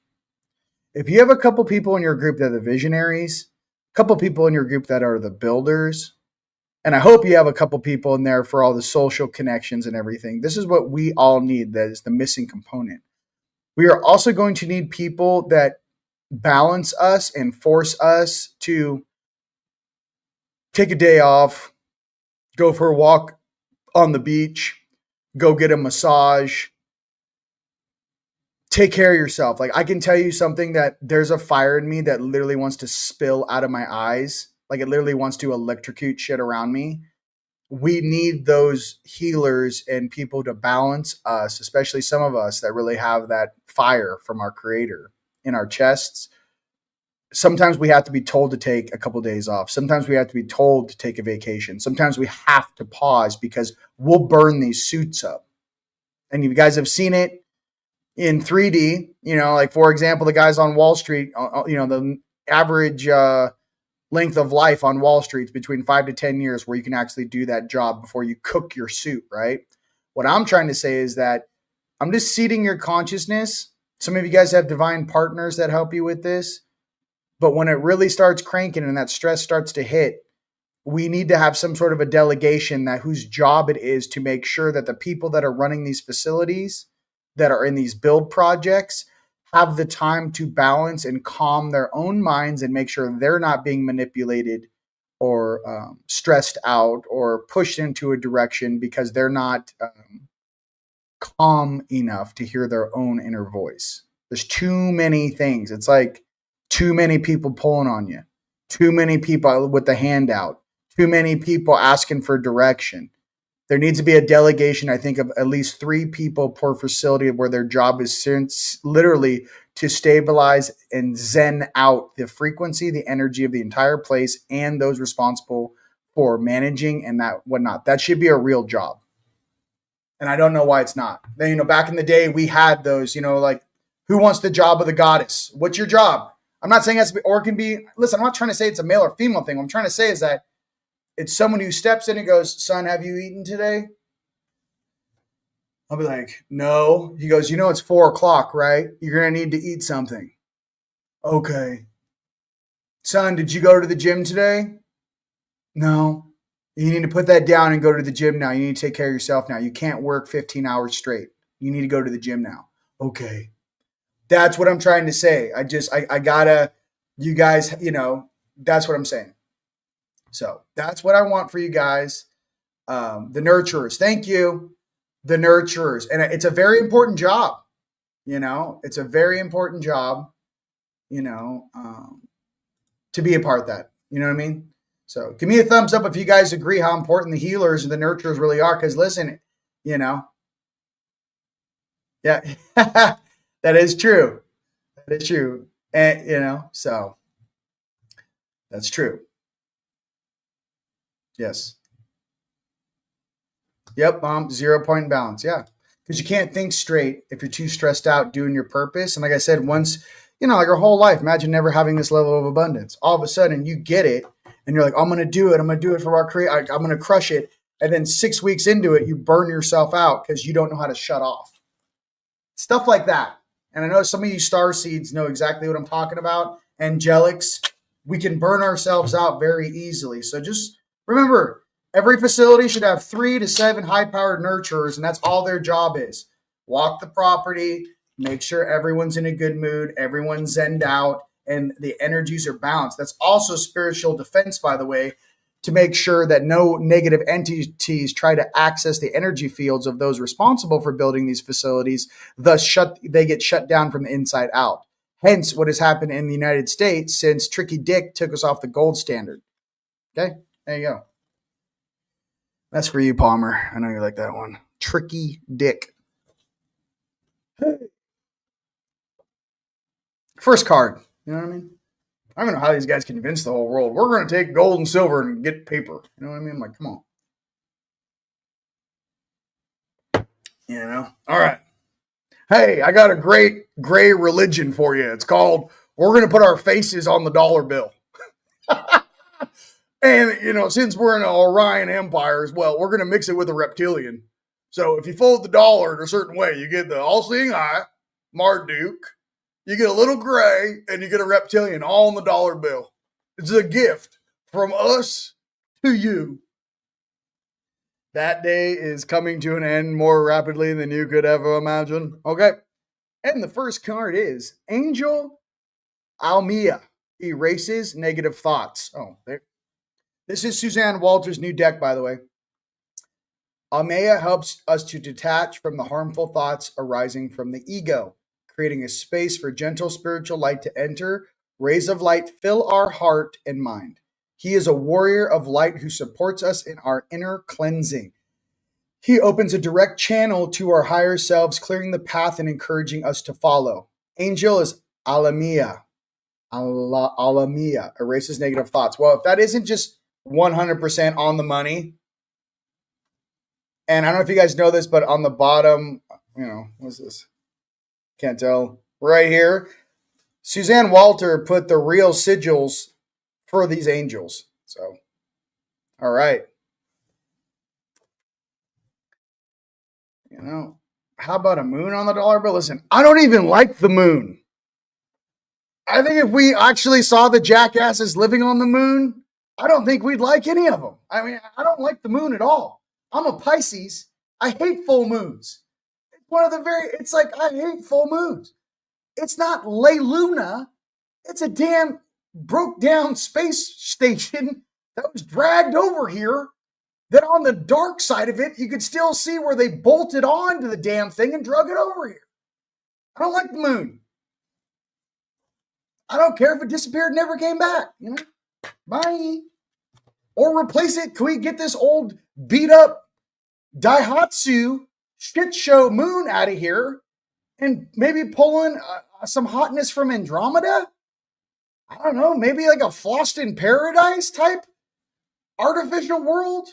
If you have a couple people in your group that are the visionaries, a couple people in your group that are the builders, and I hope you have a couple people in there for all the social connections and everything. This is what we all need. That is the missing component. We are also going to need people that balance us and force us to take a day off, go for a walk on the beach, go get a massage, take care of yourself. Like, I can tell you something, that there's a fire in me that literally wants to spill out of my eyes. Like, it literally wants to electrocute shit around me. We need those healers and people to balance us, especially some of us that really have that fire from our creator in our chests. Sometimes we have to be told to take a couple of days off. Sometimes we have to be told to take a vacation. Sometimes we have to pause because we'll burn these suits up. And you guys have seen it in 3D, like, for example, the guys on Wall Street, the average length of life on Wall Street is between 5 to 10 years where you can actually do that job before you cook your suit, right? What I'm trying to say is that I'm just seeding your consciousness. Some of you guys have divine partners that help you with this. But when it really starts cranking and that stress starts to hit, we need to have some sort of a delegation that whose job it is to make sure that the people that are running these facilities, that are in these build projects, have the time to balance and calm their own minds and make sure they're not being manipulated or stressed out or pushed into a direction because they're not calm enough to hear their own inner voice. There's too many things. It's like too many people pulling on you, too many people with the handout, too many people asking for direction. There needs to be a delegation, I think, of at least 3 people per facility where their job is literally to stabilize and zen out the frequency, the energy of the entire place, and those responsible for managing and that whatnot. That should be a real job. And I don't know why it's not. Then, back in the day, we had those, like, who wants the job of the goddess? What's your job? I'm not saying that's, or it can be, listen, I'm not trying to say it's a male or female thing. What I'm trying to say is that it's someone who steps in and goes, son, have you eaten today? I'll be like, no. He goes, it's 4:00, right? You're going to need to eat something. Okay. Son, did you go to the gym today? No. You need to put that down and go to the gym now. You need to take care of yourself now. You can't work 15 hours straight. You need to go to the gym now. Okay. That's what I'm trying to say. I gotta, you guys, that's what I'm saying. So that's what I want for you guys. The nurturers. Thank you. The nurturers. And it's a very important job. It's a very important job, to be a part of that. You know what I mean? So give me a thumbs up if you guys agree how important the healers and the nurturers really are. Because listen, yeah, that is true. That is true. And, so that's true. Yes. Yep, 0 point balance. Yeah. Because you can't think straight if you're too stressed out doing your purpose. And like I said, once, like our whole life, imagine never having this level of abundance. All of a sudden you get it and you're like, I'm going to do it. I'm going to do it for our create. I'm going to crush it. And then 6 weeks into it, you burn yourself out because you don't know how to shut off. Stuff like that. And I know some of you star seeds know exactly what I'm talking about. Angelics, we can burn ourselves out very easily. So just remember, every facility should have 3 to 7 high-powered nurturers, and that's all their job is. Walk the property, make sure everyone's in a good mood, everyone's zenned out, and the energies are balanced. That's also spiritual defense, by the way, to make sure that no negative entities try to access the energy fields of those responsible for building these facilities. Thus, they get shut down from the inside out. Hence, what has happened in the United States since Tricky Dick took us off the gold standard. Okay, there you go. That's for you, Palmer. I know you like that one. Tricky Dick. First card. You know what I mean? I don't know how these guys can convince the whole world. We're going to take gold and silver and get paper. You know what I mean? I'm like, come on. All right. Hey, I got a great gray religion for you. It's called, we're going to put our faces on the dollar bill. And, since we're in an Orion Empire as well, we're going to mix it with a reptilian. So if you fold the dollar in a certain way, you get the all-seeing eye, Marduk, you get a little gray, and you get a reptilian all on the dollar bill. It's a gift from us to you. That day is coming to an end more rapidly than you could ever imagine. Okay. And the first card is Angel Almia. Erases negative thoughts. Oh, there. This is Suzanne Walter's new deck, by the way. Almea helps us to detach from the harmful thoughts arising from the ego, creating a space for gentle spiritual light to enter. Rays of light fill our heart and mind. He is a warrior of light who supports us in our inner cleansing. He opens a direct channel to our higher selves, clearing the path and encouraging us to follow. Angel is Alamia. Alamia erases negative thoughts. Well, if that isn't just 100% on the money, and I don't know if you guys know this, but on the bottom, what's this? Can't tell. Right here, Suzanne Walter put the real sigils for these angels. So, all right. How about a moon on the dollar bill? Listen, I don't even like the moon. I think if we actually saw the jackasses living on the moon, I don't think we'd like any of them. I mean, I don't like the moon at all. I'm a Pisces. I hate full moons. It's like I hate full moons. It's not La Luna. It's a damn broke down space station that was dragged over here. That on the dark side of it, you could still see where they bolted on to the damn thing and drug it over here. I don't like the moon. I don't care if it disappeared and never came back. Bye. Or replace it. Can we get this old beat up Daihatsu shit show moon out of here and maybe pull in some hotness from Andromeda? I don't know. Maybe like a Flossed in Paradise type artificial world?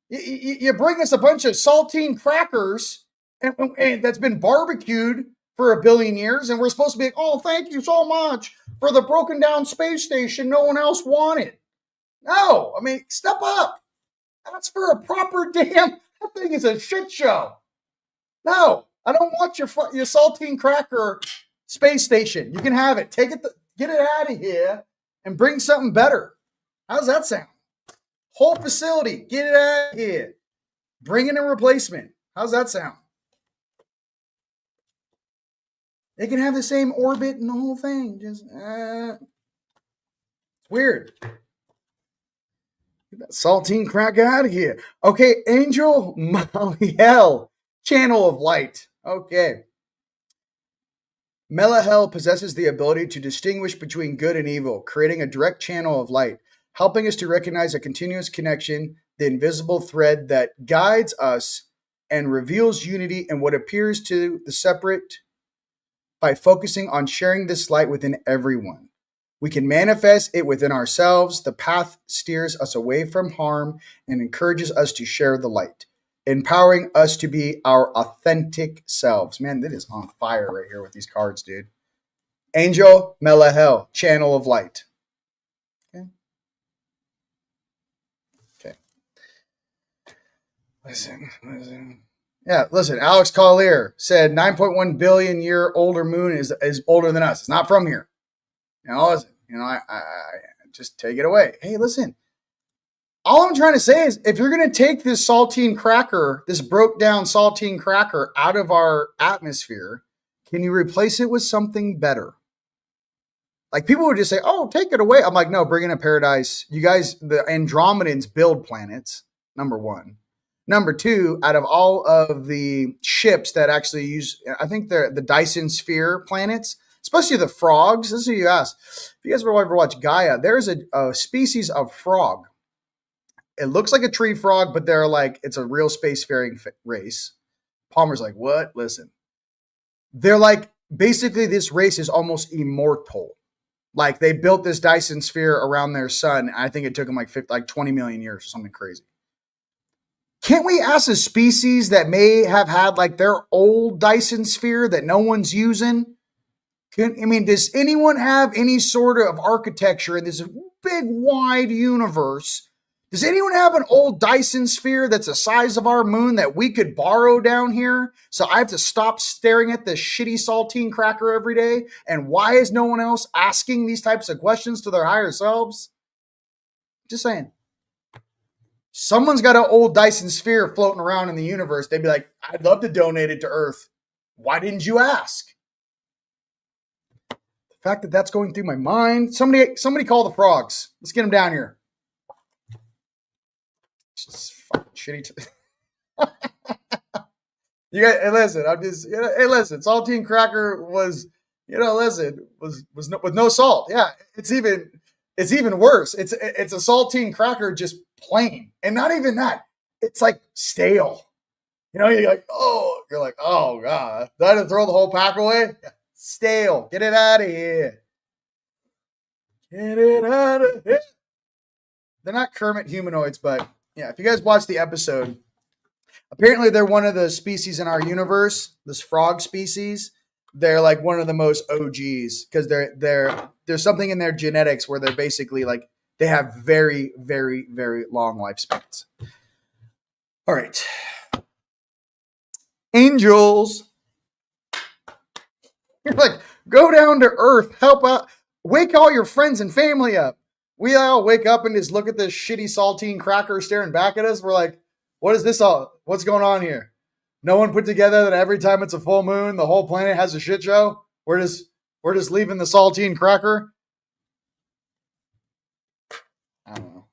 You bring us a bunch of saltine crackers and that's been barbecued for 1 billion years, and we're supposed to be like, oh, thank you so much for the broken down space station no one else wanted. No, I mean, step up. That's for a proper damn, that thing is a shit show. No, I don't want your saltine cracker space station. You can have it. Take it, get it out of here and bring something better. How's that sound? Whole facility, get it out of here. Bring in a replacement. How's that sound? They can have the same orbit and the whole thing. Just it's weird. Get that saltine crack out of here. Okay, Angel Maliel, channel of light. Okay. Melahel possesses the ability to distinguish between good and evil, creating a direct channel of light, helping us to recognize a continuous connection, the invisible thread that guides us and reveals unity in what appears to the separate by focusing on sharing this light within everyone. We can manifest it within ourselves. The path steers us away from harm and encourages us to share the light, empowering us to be our authentic selves. Man, that is on fire right here with these cards, dude. Angel Melahel, channel of light. Okay. Listen. Yeah, listen, Alex Collier said 9.1 billion year older moon is older than us. It's not from here. Listen, I just take it away. Hey, listen, all I'm trying to say is if you're going to take this saltine cracker, this broke down saltine cracker out of our atmosphere, can you replace it with something better? Like people would just say, oh, take it away. I'm like, no, bring in a paradise. You guys, the Andromedans build planets, number one. Number two, out of all of the ships that actually use, I think the Dyson Sphere planets, especially the frogs. This is what you ask. If you guys ever watch Gaia, there's a species of frog. It looks like a tree frog, but they're like, it's a real spacefaring race. Palmer's like, what? Listen. They're like, basically this race is almost immortal. Like they built this Dyson Sphere around their sun. I think it took them like 20 million years or something crazy. Can't we ask a species that may have had like their old Dyson Sphere that no one's using? Does anyone have any sort of architecture in this big, wide universe? Does anyone have an old Dyson Sphere that's the size of our moon that we could borrow down here? So I have to stop staring at this shitty saltine cracker every day? And why is no one else asking these types of questions to their higher selves? Just saying. Someone's got an old Dyson Sphere floating around in the universe. They'd be like, I'd love to donate it to Earth. Why didn't you ask? The fact that that's going through my mind. Somebody call the frogs. Let's get them down here. Just fucking shitty. You guys, hey, listen, I'm just, hey, listen, saltine cracker was, listen, was no, with no salt. Yeah, it's even worse. It's a saltine cracker just plain, and not even that. It's like stale. You're like, oh god, did I have to throw the whole pack away? Yeah, stale. Get it out of here. Get it out of here. They're not Kermit humanoids, but yeah, if you guys watch the episode, apparently they're one of the species in our universe, this frog species. They're like one of the most OGs because there's something in their genetics where they're basically like they have very, very, very long lifespans. All right. Angels. You're like, go down to earth, help out, wake all your friends and family up. We all wake up and just look at this shitty saltine cracker staring back at us. We're like, what is this all? What's going on here? No one put together that every time it's a full moon, the whole planet has a shit show. We're just leaving the saltine cracker. I don't know.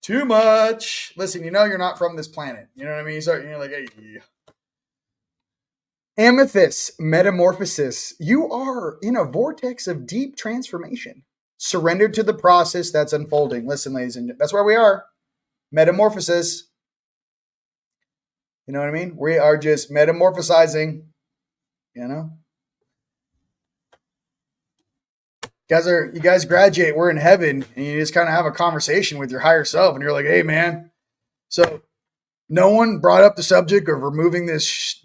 Too much. Listen, you're not from this planet. You know what I mean? You're like, hey. Amethyst metamorphosis. You are in a vortex of deep transformation. Surrendered to the process that's unfolding. Listen, ladies and gentlemen, that's where we are. Metamorphosis. You know what I mean? We are just metamorphosizing. You guys graduate. We're in heaven, and you just kind of have a conversation with your higher self, and you're like, "Hey, man." So, no one brought up the subject of removing this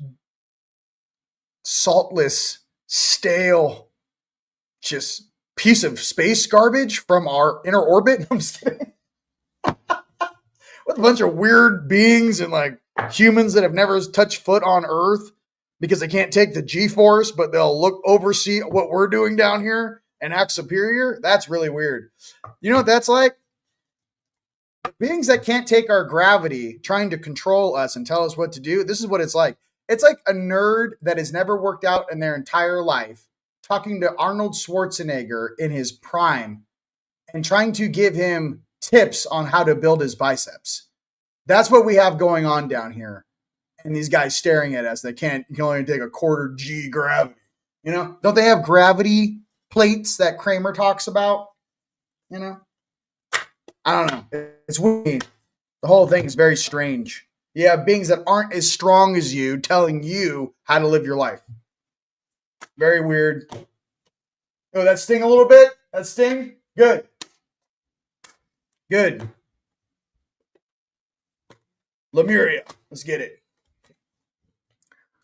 saltless, stale, just piece of space garbage from our inner orbit. I'm just kidding. With a bunch of weird beings and like humans that have never touched foot on Earth because they can't take the G-force, but they'll oversee what we're doing down here and act superior. That's really weird. You know what that's like? Beings that can't take our gravity trying to control us and tell us what to do. This is what it's like. It's like a nerd that has never worked out in their entire life talking to Arnold Schwarzenegger in his prime and trying to give him tips on how to build his biceps. That's what we have going on down here. And these guys staring at us. You can only take a quarter G gravity. Don't they have gravity plates that Kramer talks about? I don't know. It's weird. The whole thing is very strange. You have beings that aren't as strong as you telling you how to live your life. Very weird. Oh, that sting a little bit? That sting? Good. Good. Lemuria. Let's get it.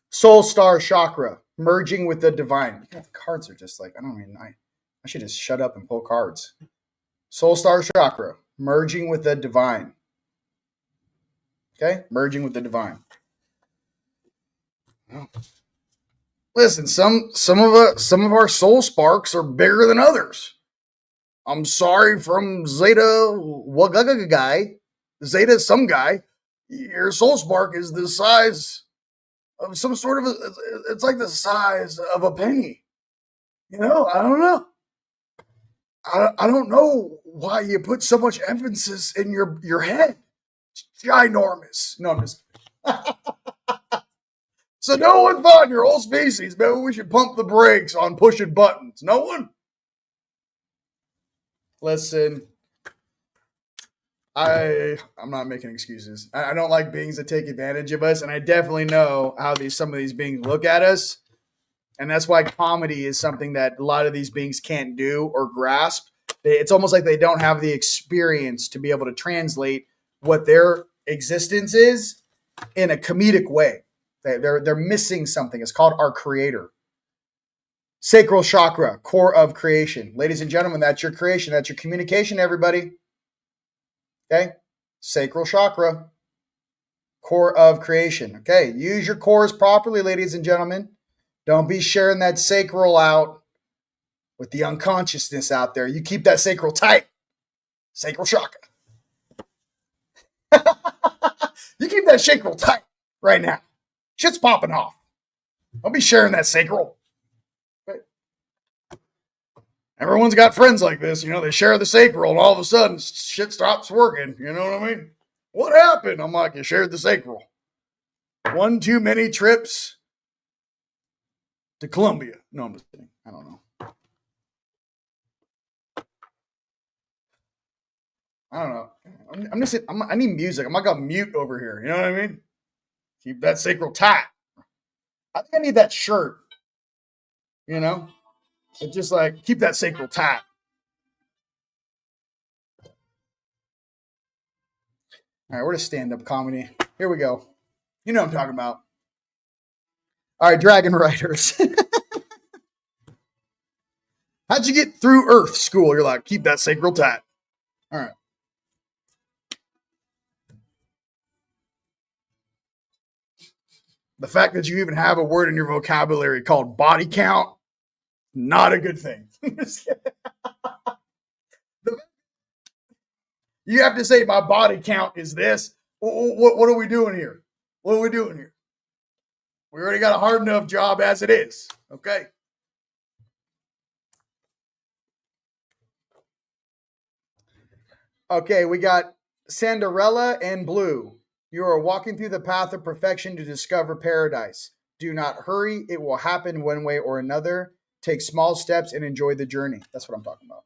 Soul Star Chakra. Merging with the divine. The cards are just like, I should just shut up and pull cards. Soul Star Chakra. Merging with the divine. Okay? Merging with the divine. Listen, some of our soul sparks are bigger than others. I'm sorry from Zeta Wagaga guy. Zeta some guy. Your soul spark is the size of some sort of it's like the size of a penny. I don't know. I don't know why you put so much emphasis in your head. It's ginormous. No, I'm just So no one thought in your whole species, maybe we should pump the brakes on pushing buttons. No one? Listen, I'm not making excuses. I don't like beings that take advantage of us, and I definitely know how some of these beings look at us. And that's why comedy is something that a lot of these beings can't do or grasp. It's almost like they don't have the experience to be able to translate what their existence is in a comedic way. They're missing something. It's called our creator. Sacral chakra, core of creation. Ladies and gentlemen, that's your creation. That's your communication, everybody. Okay? Sacral chakra, core of creation. Okay? Use your cores properly, ladies and gentlemen. Don't be sharing that sacral out with the unconsciousness out there. You keep that sacral tight. Sacral chakra. You keep that sacral tight right now. Shit's popping off. Don't be sharing that sacral. Everyone's got friends like this. They share the sacral, and all of a sudden, shit stops working. You know what I mean? What happened? I'm like, you shared the sacral. One too many trips to Colombia. No, I'm just kidding. I don't know. I don't know. I'm just. I need music. I'm like a mute over here. You know what I mean? Keep that sacral tight. I think I need that shirt. You know, it's just like keep that sacral tight. All right, we're to stand-up comedy. Here we go. You know what I'm talking about. All right, Dragon Riders. How'd you get through Earth school? You're like, keep that sacral tight. All right. The fact that you even have a word in your vocabulary called body count, not a good thing. You have to say my body count is this. What are we doing here? What are we doing here? We already got a hard enough job as it is. Okay. Okay, we got Cinderella and Blue. You are walking through the path of perfection to discover paradise. Do not hurry. It will happen one way or another. Take small steps and enjoy the journey. That's what I'm talking about.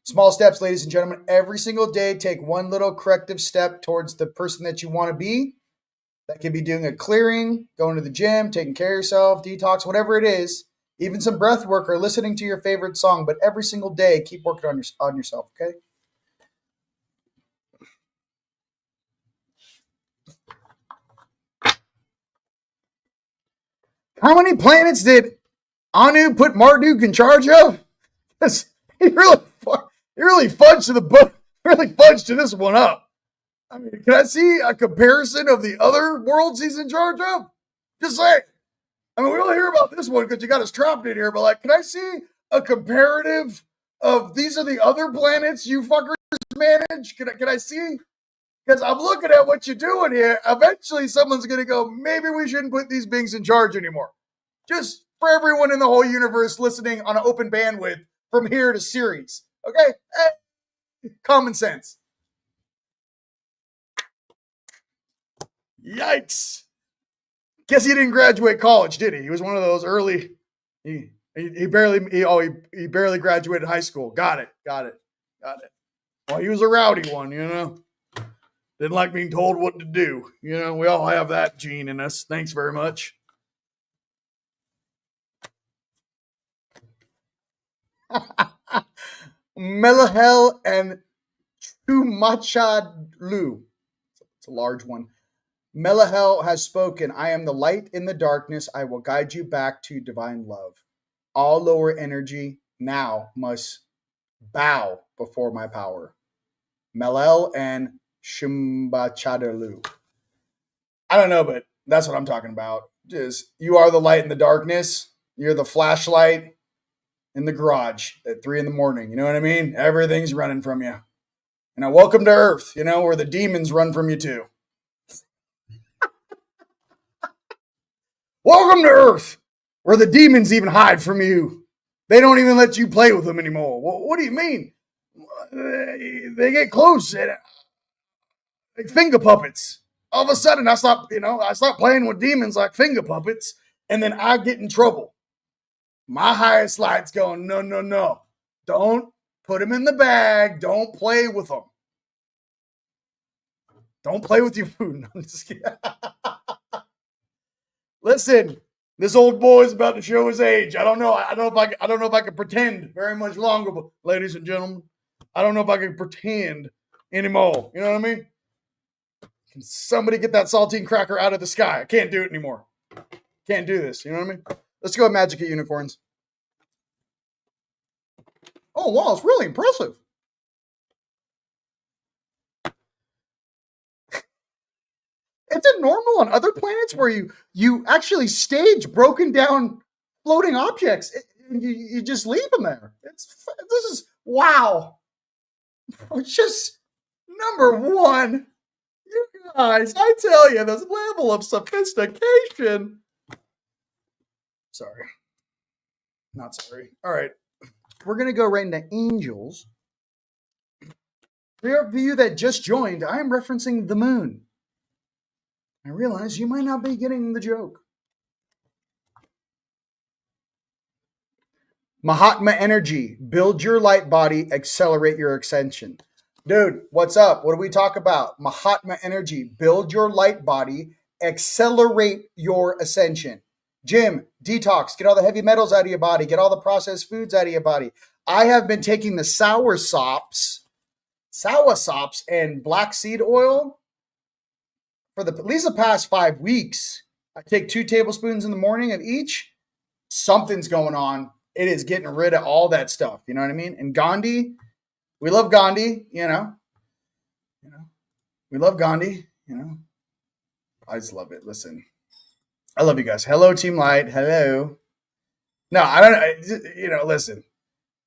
Small steps, ladies and gentlemen. Every single day, take one little corrective step towards the person that you want to be. That could be doing a clearing, going to the gym, taking care of yourself, detox, whatever it is. Even some breath work or listening to your favorite song. But every single day, keep working on yourself, okay? How many planets did Anu put Marduk in charge of? He really fudged the book, really fudged this one up. I mean, can I see a comparison of the other worlds he's in charge of? Just saying. I mean, we only hear about this one because you got us trapped in here, but like, can I see a comparative of these are the other planets you fuckers manage? Can I see? Because I'm looking at what you're doing here. Eventually, someone's going to go, maybe we shouldn't put these beings in charge anymore. Just for everyone in the whole universe listening on an open bandwidth from here to series. Okay? Common sense. Yikes. Guess he didn't graduate college, did he? He was one of those early. He barely graduated high school. Got it. Well, he was a rowdy one, you know. Didn't like being told what to do. You know, we all have that gene in us. Thanks very much. Melahel and Chumachadlu. It's a large one. Melahel has spoken. I am the light in the darkness. I will guide you back to divine love. All lower energy now must bow before my power. Melel and Shumbachadalu. I don't know, but that's what I'm talking about. Just you are the light in the darkness. You're the flashlight in the garage at 3 a.m. You know what I mean? Everything's running from you. You know, welcome to Earth, you know, where the demons run from you too. Welcome to Earth, where the demons even hide from you. They don't even let you play with them anymore. What do you mean? They get close, like finger puppets. All of a sudden, I stop playing with demons like finger puppets, and then I get in trouble. My highest light's going, no. Don't put them in the bag. Don't play with them. Don't play with your food. No, I'm just kidding. Listen, this old boy is about to show his age. I don't know if I can pretend very much longer, but ladies and gentlemen, I don't know if I can pretend anymore. You know what I mean? Can somebody get that saltine cracker out of the sky? I can't do it anymore. Can't do this. You know what I mean? Let's go with Magic at Unicorns. Oh, wow, it's really impressive. Is it normal on other planets where you actually stage broken down floating objects and you just leave them there? This is wow. It's just number one. You guys, I tell you, this level of sophistication. Sorry. Not sorry. All right. We're going to go right into angels. For you that just joined, I am referencing the moon. I realize you might not be getting the joke. Mahatma Energy, build your light body, accelerate your ascension. Dude, what's up? What do we talk about? Mahatma Energy, build your light body, accelerate your ascension. Jim, detox, get all the heavy metals out of your body, get all the processed foods out of your body. I have been taking the sour sops and black seed oil for at least the past 5 weeks. I take 2 tablespoons in the morning of each. Something's going on. It is getting rid of all that stuff. You know what I mean? And Gandhi, we love Gandhi, you know. We love Gandhi, you know. I just love it. Listen, I love you guys. Hello, Team Light. Hello. No, I don't, listen.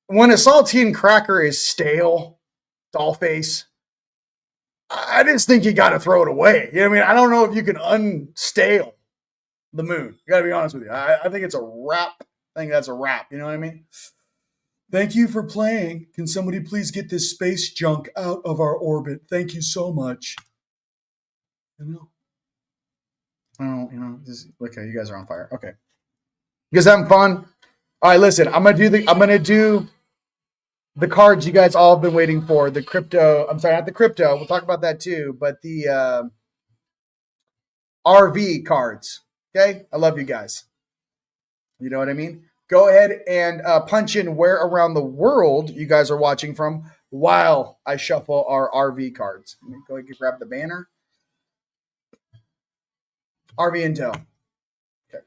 When a saltine cracker is stale, doll face, I just think you got to throw it away. You know what I mean? I don't know if you can unstale the moon. Got to be honest with you. I think it's a wrap. I think that's a wrap. You know what I mean? Thank you for playing. Can somebody please get this space junk out of our orbit? Thank you so much. Okay, you guys are on fire. Okay. You guys having fun? All right, listen, I'm gonna do the cards you guys all have been waiting for. The crypto, I'm sorry, not the crypto. We'll talk about that too, but the RV cards. Okay? I love you guys. You know what I mean? Go ahead and punch in where around the world you guys are watching from while I shuffle our RV cards. Let me go ahead and grab the banner. RV Intel. Okay.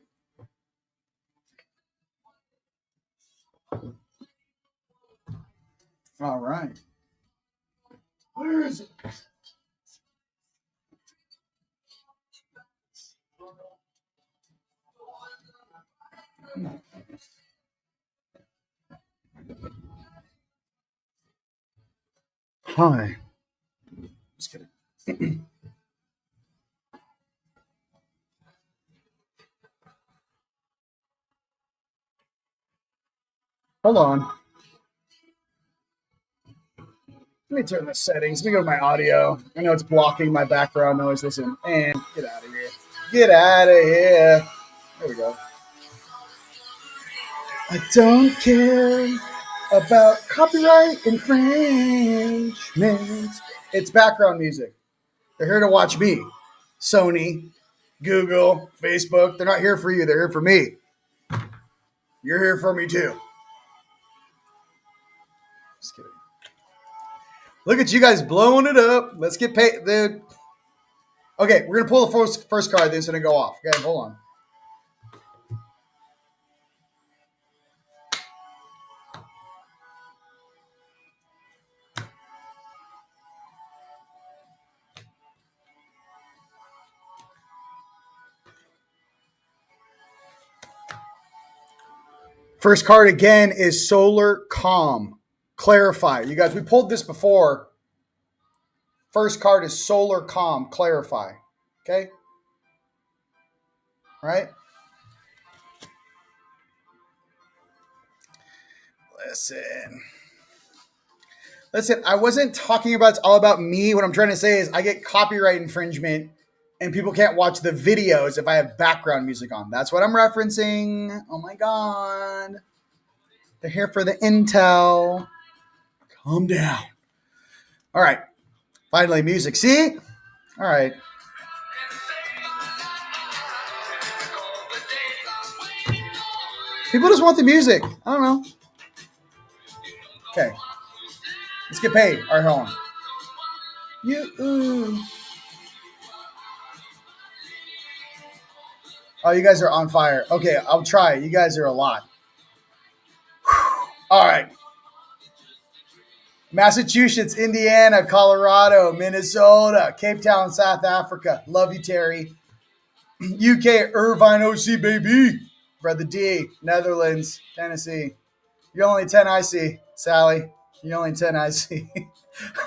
All right. Where is it? Hi. Just kidding. Hold on. Let me turn the settings. Let me go to my audio. I know it's blocking my background noise. Listen, and get out of here. Get out of here. There we go. I don't care about copyright infringement. It's background music. They're here to watch me. Sony, Google, Facebook. They're not here for you. They're here for me. You're here for me too. Just kidding. Look at you guys blowing it up. Let's get paid, dude. Okay, we're gonna pull the first card. Then it's gonna go off. Okay, hold on. First card again is Solar Calm. Clarify. You guys, we pulled this before. First card is Solar Calm. Clarify. Okay? Right? Listen, I wasn't talking about it's all about me. What I'm trying to say is I get copyright infringement and people can't watch the videos if I have background music on. That's what I'm referencing. Oh my God. They're here for the intel. Calm down. All right. Finally, music. See? All right. People just want the music. I don't know. Okay. Let's get paid. All right, hold on. Oh, you guys are on fire. Okay, I'll try. You guys are a lot. All right. Massachusetts, Indiana, Colorado, Minnesota, Cape Town, South Africa. Love you, Terry. UK, Irvine, OC, baby. Brother D, Netherlands, Tennessee. You're only 10 I see, Sally. You're only 10 I see.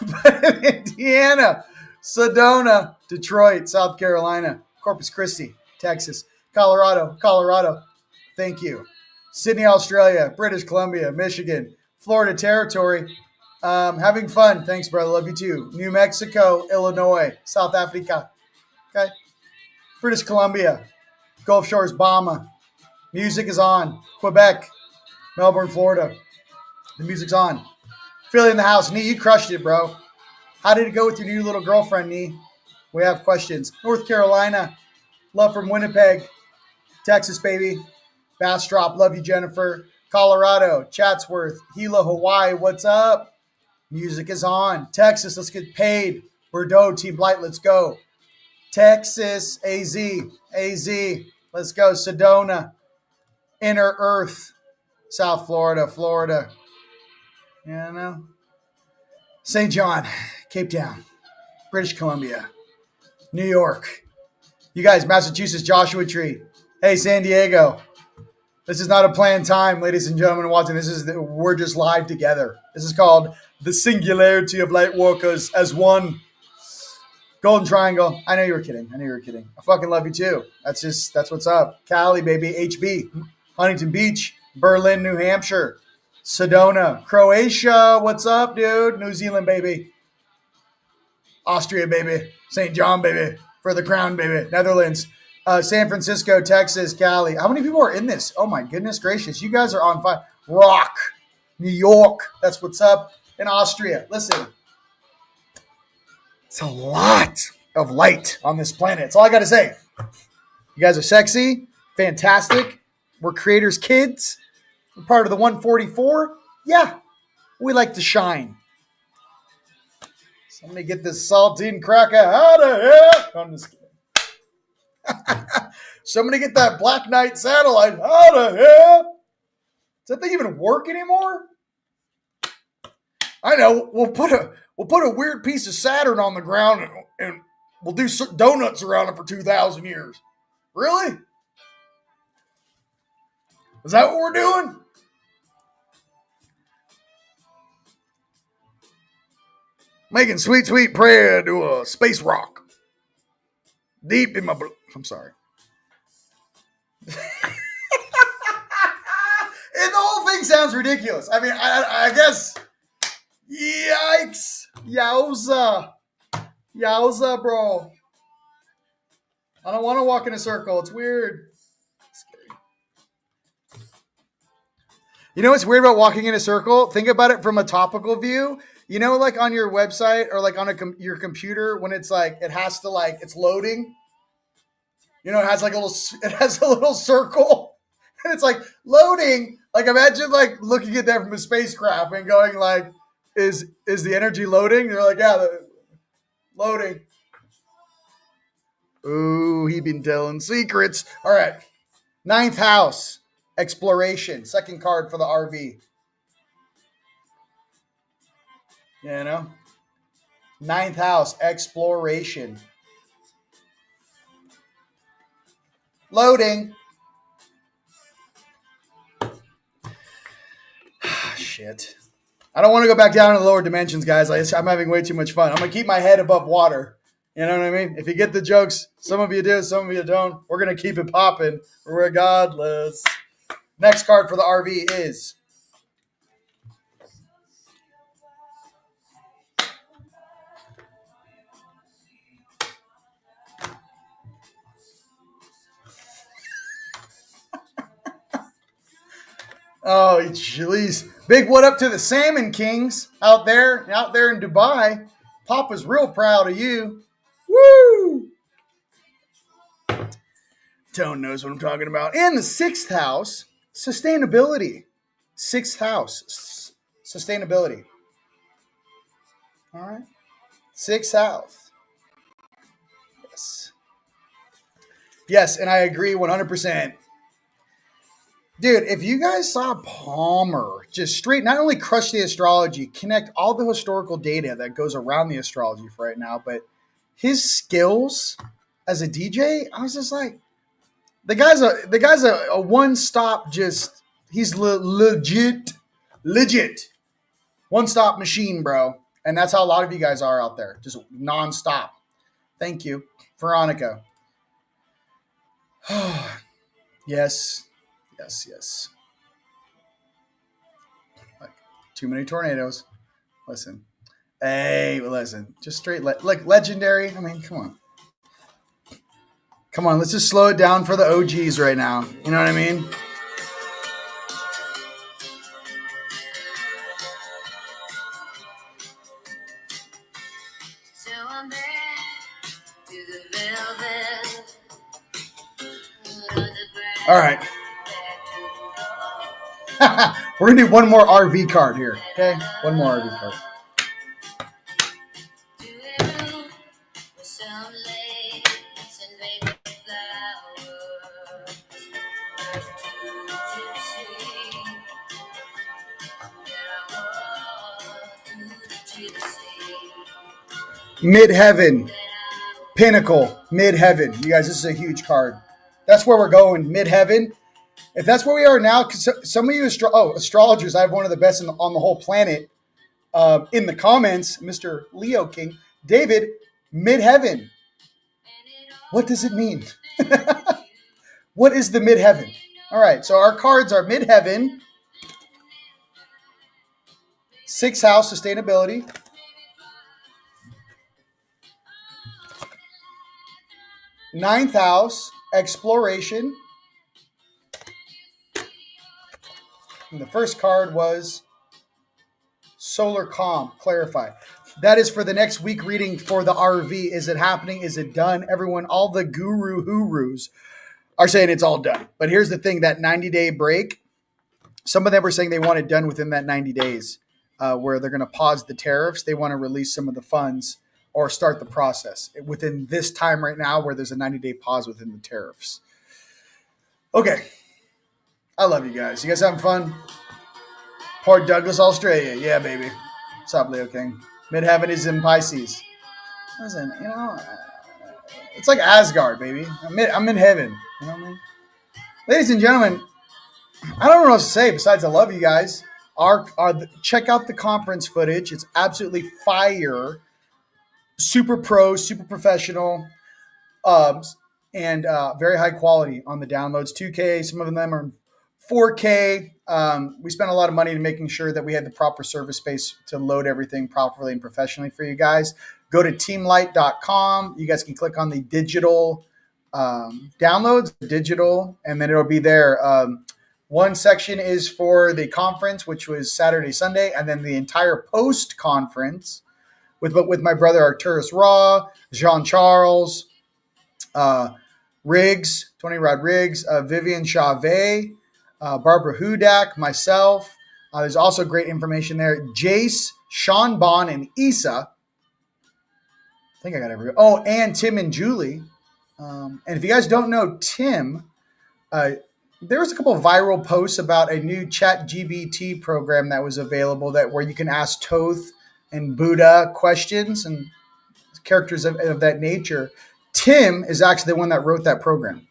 But Indiana, Sedona, Detroit, South Carolina, Corpus Christi, Texas, Colorado. Thank you. Sydney, Australia, British Columbia, Michigan, Florida Territory. Having fun. Thanks, brother. Love you too. New Mexico, Illinois, South Africa. Okay. British Columbia, Gulf Shores, Bahama. Music is on. Quebec, Melbourne, Florida. The music's on. Philly in the house. Nee, you crushed it, bro. How did it go with your new little girlfriend, Nee? We have questions. North Carolina. Love from Winnipeg. Texas, baby. Bastrop. Love you, Jennifer. Colorado. Chatsworth. Gila, Hawaii. What's up? Music is on. Texas, let's get paid. Bordeaux, Team Blight, let's go. Texas, AZ. Let's go. Sedona. Inner Earth. South Florida. You know? St. John. Cape Town. British Columbia. New York. You guys, Massachusetts, Joshua Tree. Hey, San Diego. This is not a planned time, ladies and gentlemen watching. We're just live together. This is called the singularity of light workers as one. Golden Triangle. I know you were kidding. I fucking love you too. That's what's up. Cali, baby. HB. Huntington Beach. Berlin, New Hampshire. Sedona. Croatia. What's up, dude? New Zealand, baby. Austria, baby. St. John, baby. For the crown, baby. Netherlands. San Francisco, Texas, Cali. How many people are in this? Oh, my goodness gracious. You guys are on fire. Rock. New York. That's what's up. In Austria. Listen. It's a lot of light on this planet. That's all I got to say. You guys are sexy. Fantastic. We're creators' kids. We're part of the 144. Yeah. We like to shine. Somebody get this saltine cracker out of here. I'm just kidding. Somebody get that Black Knight satellite out of here. Does that thing even work anymore? I know. We'll put a weird piece of Saturn on the ground and we'll do donuts around it for 2,000 years. Really? Is that what we're doing? Making sweet, sweet prayer to a space rock. Deep in my blood. I'm sorry. And the whole thing sounds ridiculous. I mean, I guess. Yikes. Yowza, bro. I don't want to walk in a circle. It's weird. It's scary. You know what's weird about walking in a circle? Think about it from a topical view. You know, like on your website or like on your computer when it's like, it has to like, it's loading. You know, it has a little circle and it's like loading. Like imagine like looking at that from a spacecraft and going like, is the energy loading? They're like, yeah, loading. Ooh, he been telling secrets. All right. 9th house, exploration. Second card for the RV. You know? 9th house, exploration. Loading. Shit. I don't want to go back down to the lower dimensions, guys. I'm having way too much fun. I'm going to keep my head above water. You know what I mean? If you get the jokes, some of you do, some of you don't. We're going to keep it popping regardless. Next card for the RV is... Oh, jeez. Big what up to the Salmon Kings out there in Dubai. Papa's real proud of you. Woo! Tone knows what I'm talking about. And the 6th house, sustainability. 6th house, sustainability. All right. 6th house. Yes. Yes, and I agree 100%. Dude, if you guys saw Palmer just straight, not only crush the astrology, connect all the historical data that goes around the astrology for right now, but his skills as a DJ, I was just like, the guy's a one-stop just, he's legit, one-stop machine, bro. And that's how a lot of you guys are out there, just non-stop. Thank you, Veronica. Yes. Yes. Like, too many tornadoes. Listen. Hey, listen. Just straight, like legendary. I mean, come on. Come on, let's just slow it down for the OGs right now. You know what I mean? All right. We're going to do one more RV card here. Okay? One more RV card. Mid-heaven. Pinnacle. Mid-heaven. You guys, this is a huge card. That's where we're going. Mid-heaven. If that's where we are now, because some of you astrologers, I have one of the best on the whole planet. In the comments, Mr. Leo King, David, mid-heaven. What does it mean? What is the mid-heaven? All right, so our cards are mid-heaven, 6th house, sustainability. Ninth house, exploration. And the first card was solar calm, clarify. That is for the next week reading for the RV. Is it happening? Is it done? Everyone, all the guru-hoorus are saying it's all done. But here's the thing, that 90-day break, some of them were saying they want it done within that 90 days where they're going to pause the tariffs. They want to release some of the funds or start the process within this time right now where there's a 90-day pause within the tariffs. Okay. I love you guys. You guys having fun? Port Douglas, Australia. Yeah, baby. What's up, Leo King? Midheaven is in Pisces. Listen, it's like Asgard, baby. I'm in heaven. You know what I mean? Ladies and gentlemen, I don't know what else to say besides I love you guys. Check out the conference footage. It's absolutely fire. Super pro, super professional, and very high quality on the downloads. 2K, some of them are 4K. We spent a lot of money in making sure that we had the proper server space to load everything properly and professionally for you guys. Go to teamlight.com. You guys can click on the digital downloads, digital, and then it'll be there. One section is for the conference, which was Saturday, Sunday, and then the entire post-conference with my brother Arturus Raw, Jean Charles, Riggs, Tony Rod Riggs, Vivian Chavez, Barbara Hudak, myself. There's also great information there. Jace, Sean Bond, and Issa. I think I got everyone. Oh, and Tim and Julie. And if you guys don't know Tim, there was a couple of viral posts about a new ChatGPT program that was available where you can ask Toth and Buddha questions and characters of that nature. Tim is actually the one that wrote that program.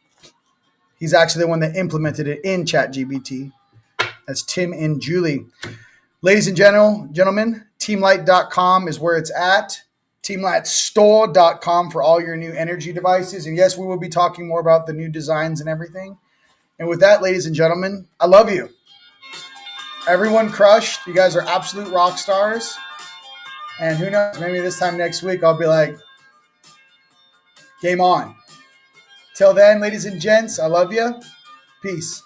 He's actually the one that implemented it in ChatGPT. That's Tim and Julie. Ladies and gentlemen, teamlight.com is where it's at. Teamlightstore.com for all your new energy devices. And yes, we will be talking more about the new designs and everything. And with that, ladies and gentlemen, I love you. Everyone crushed. You guys are absolute rock stars. And who knows, maybe this time next week I'll be like, game on. Till then, ladies and gents, I love you. Peace.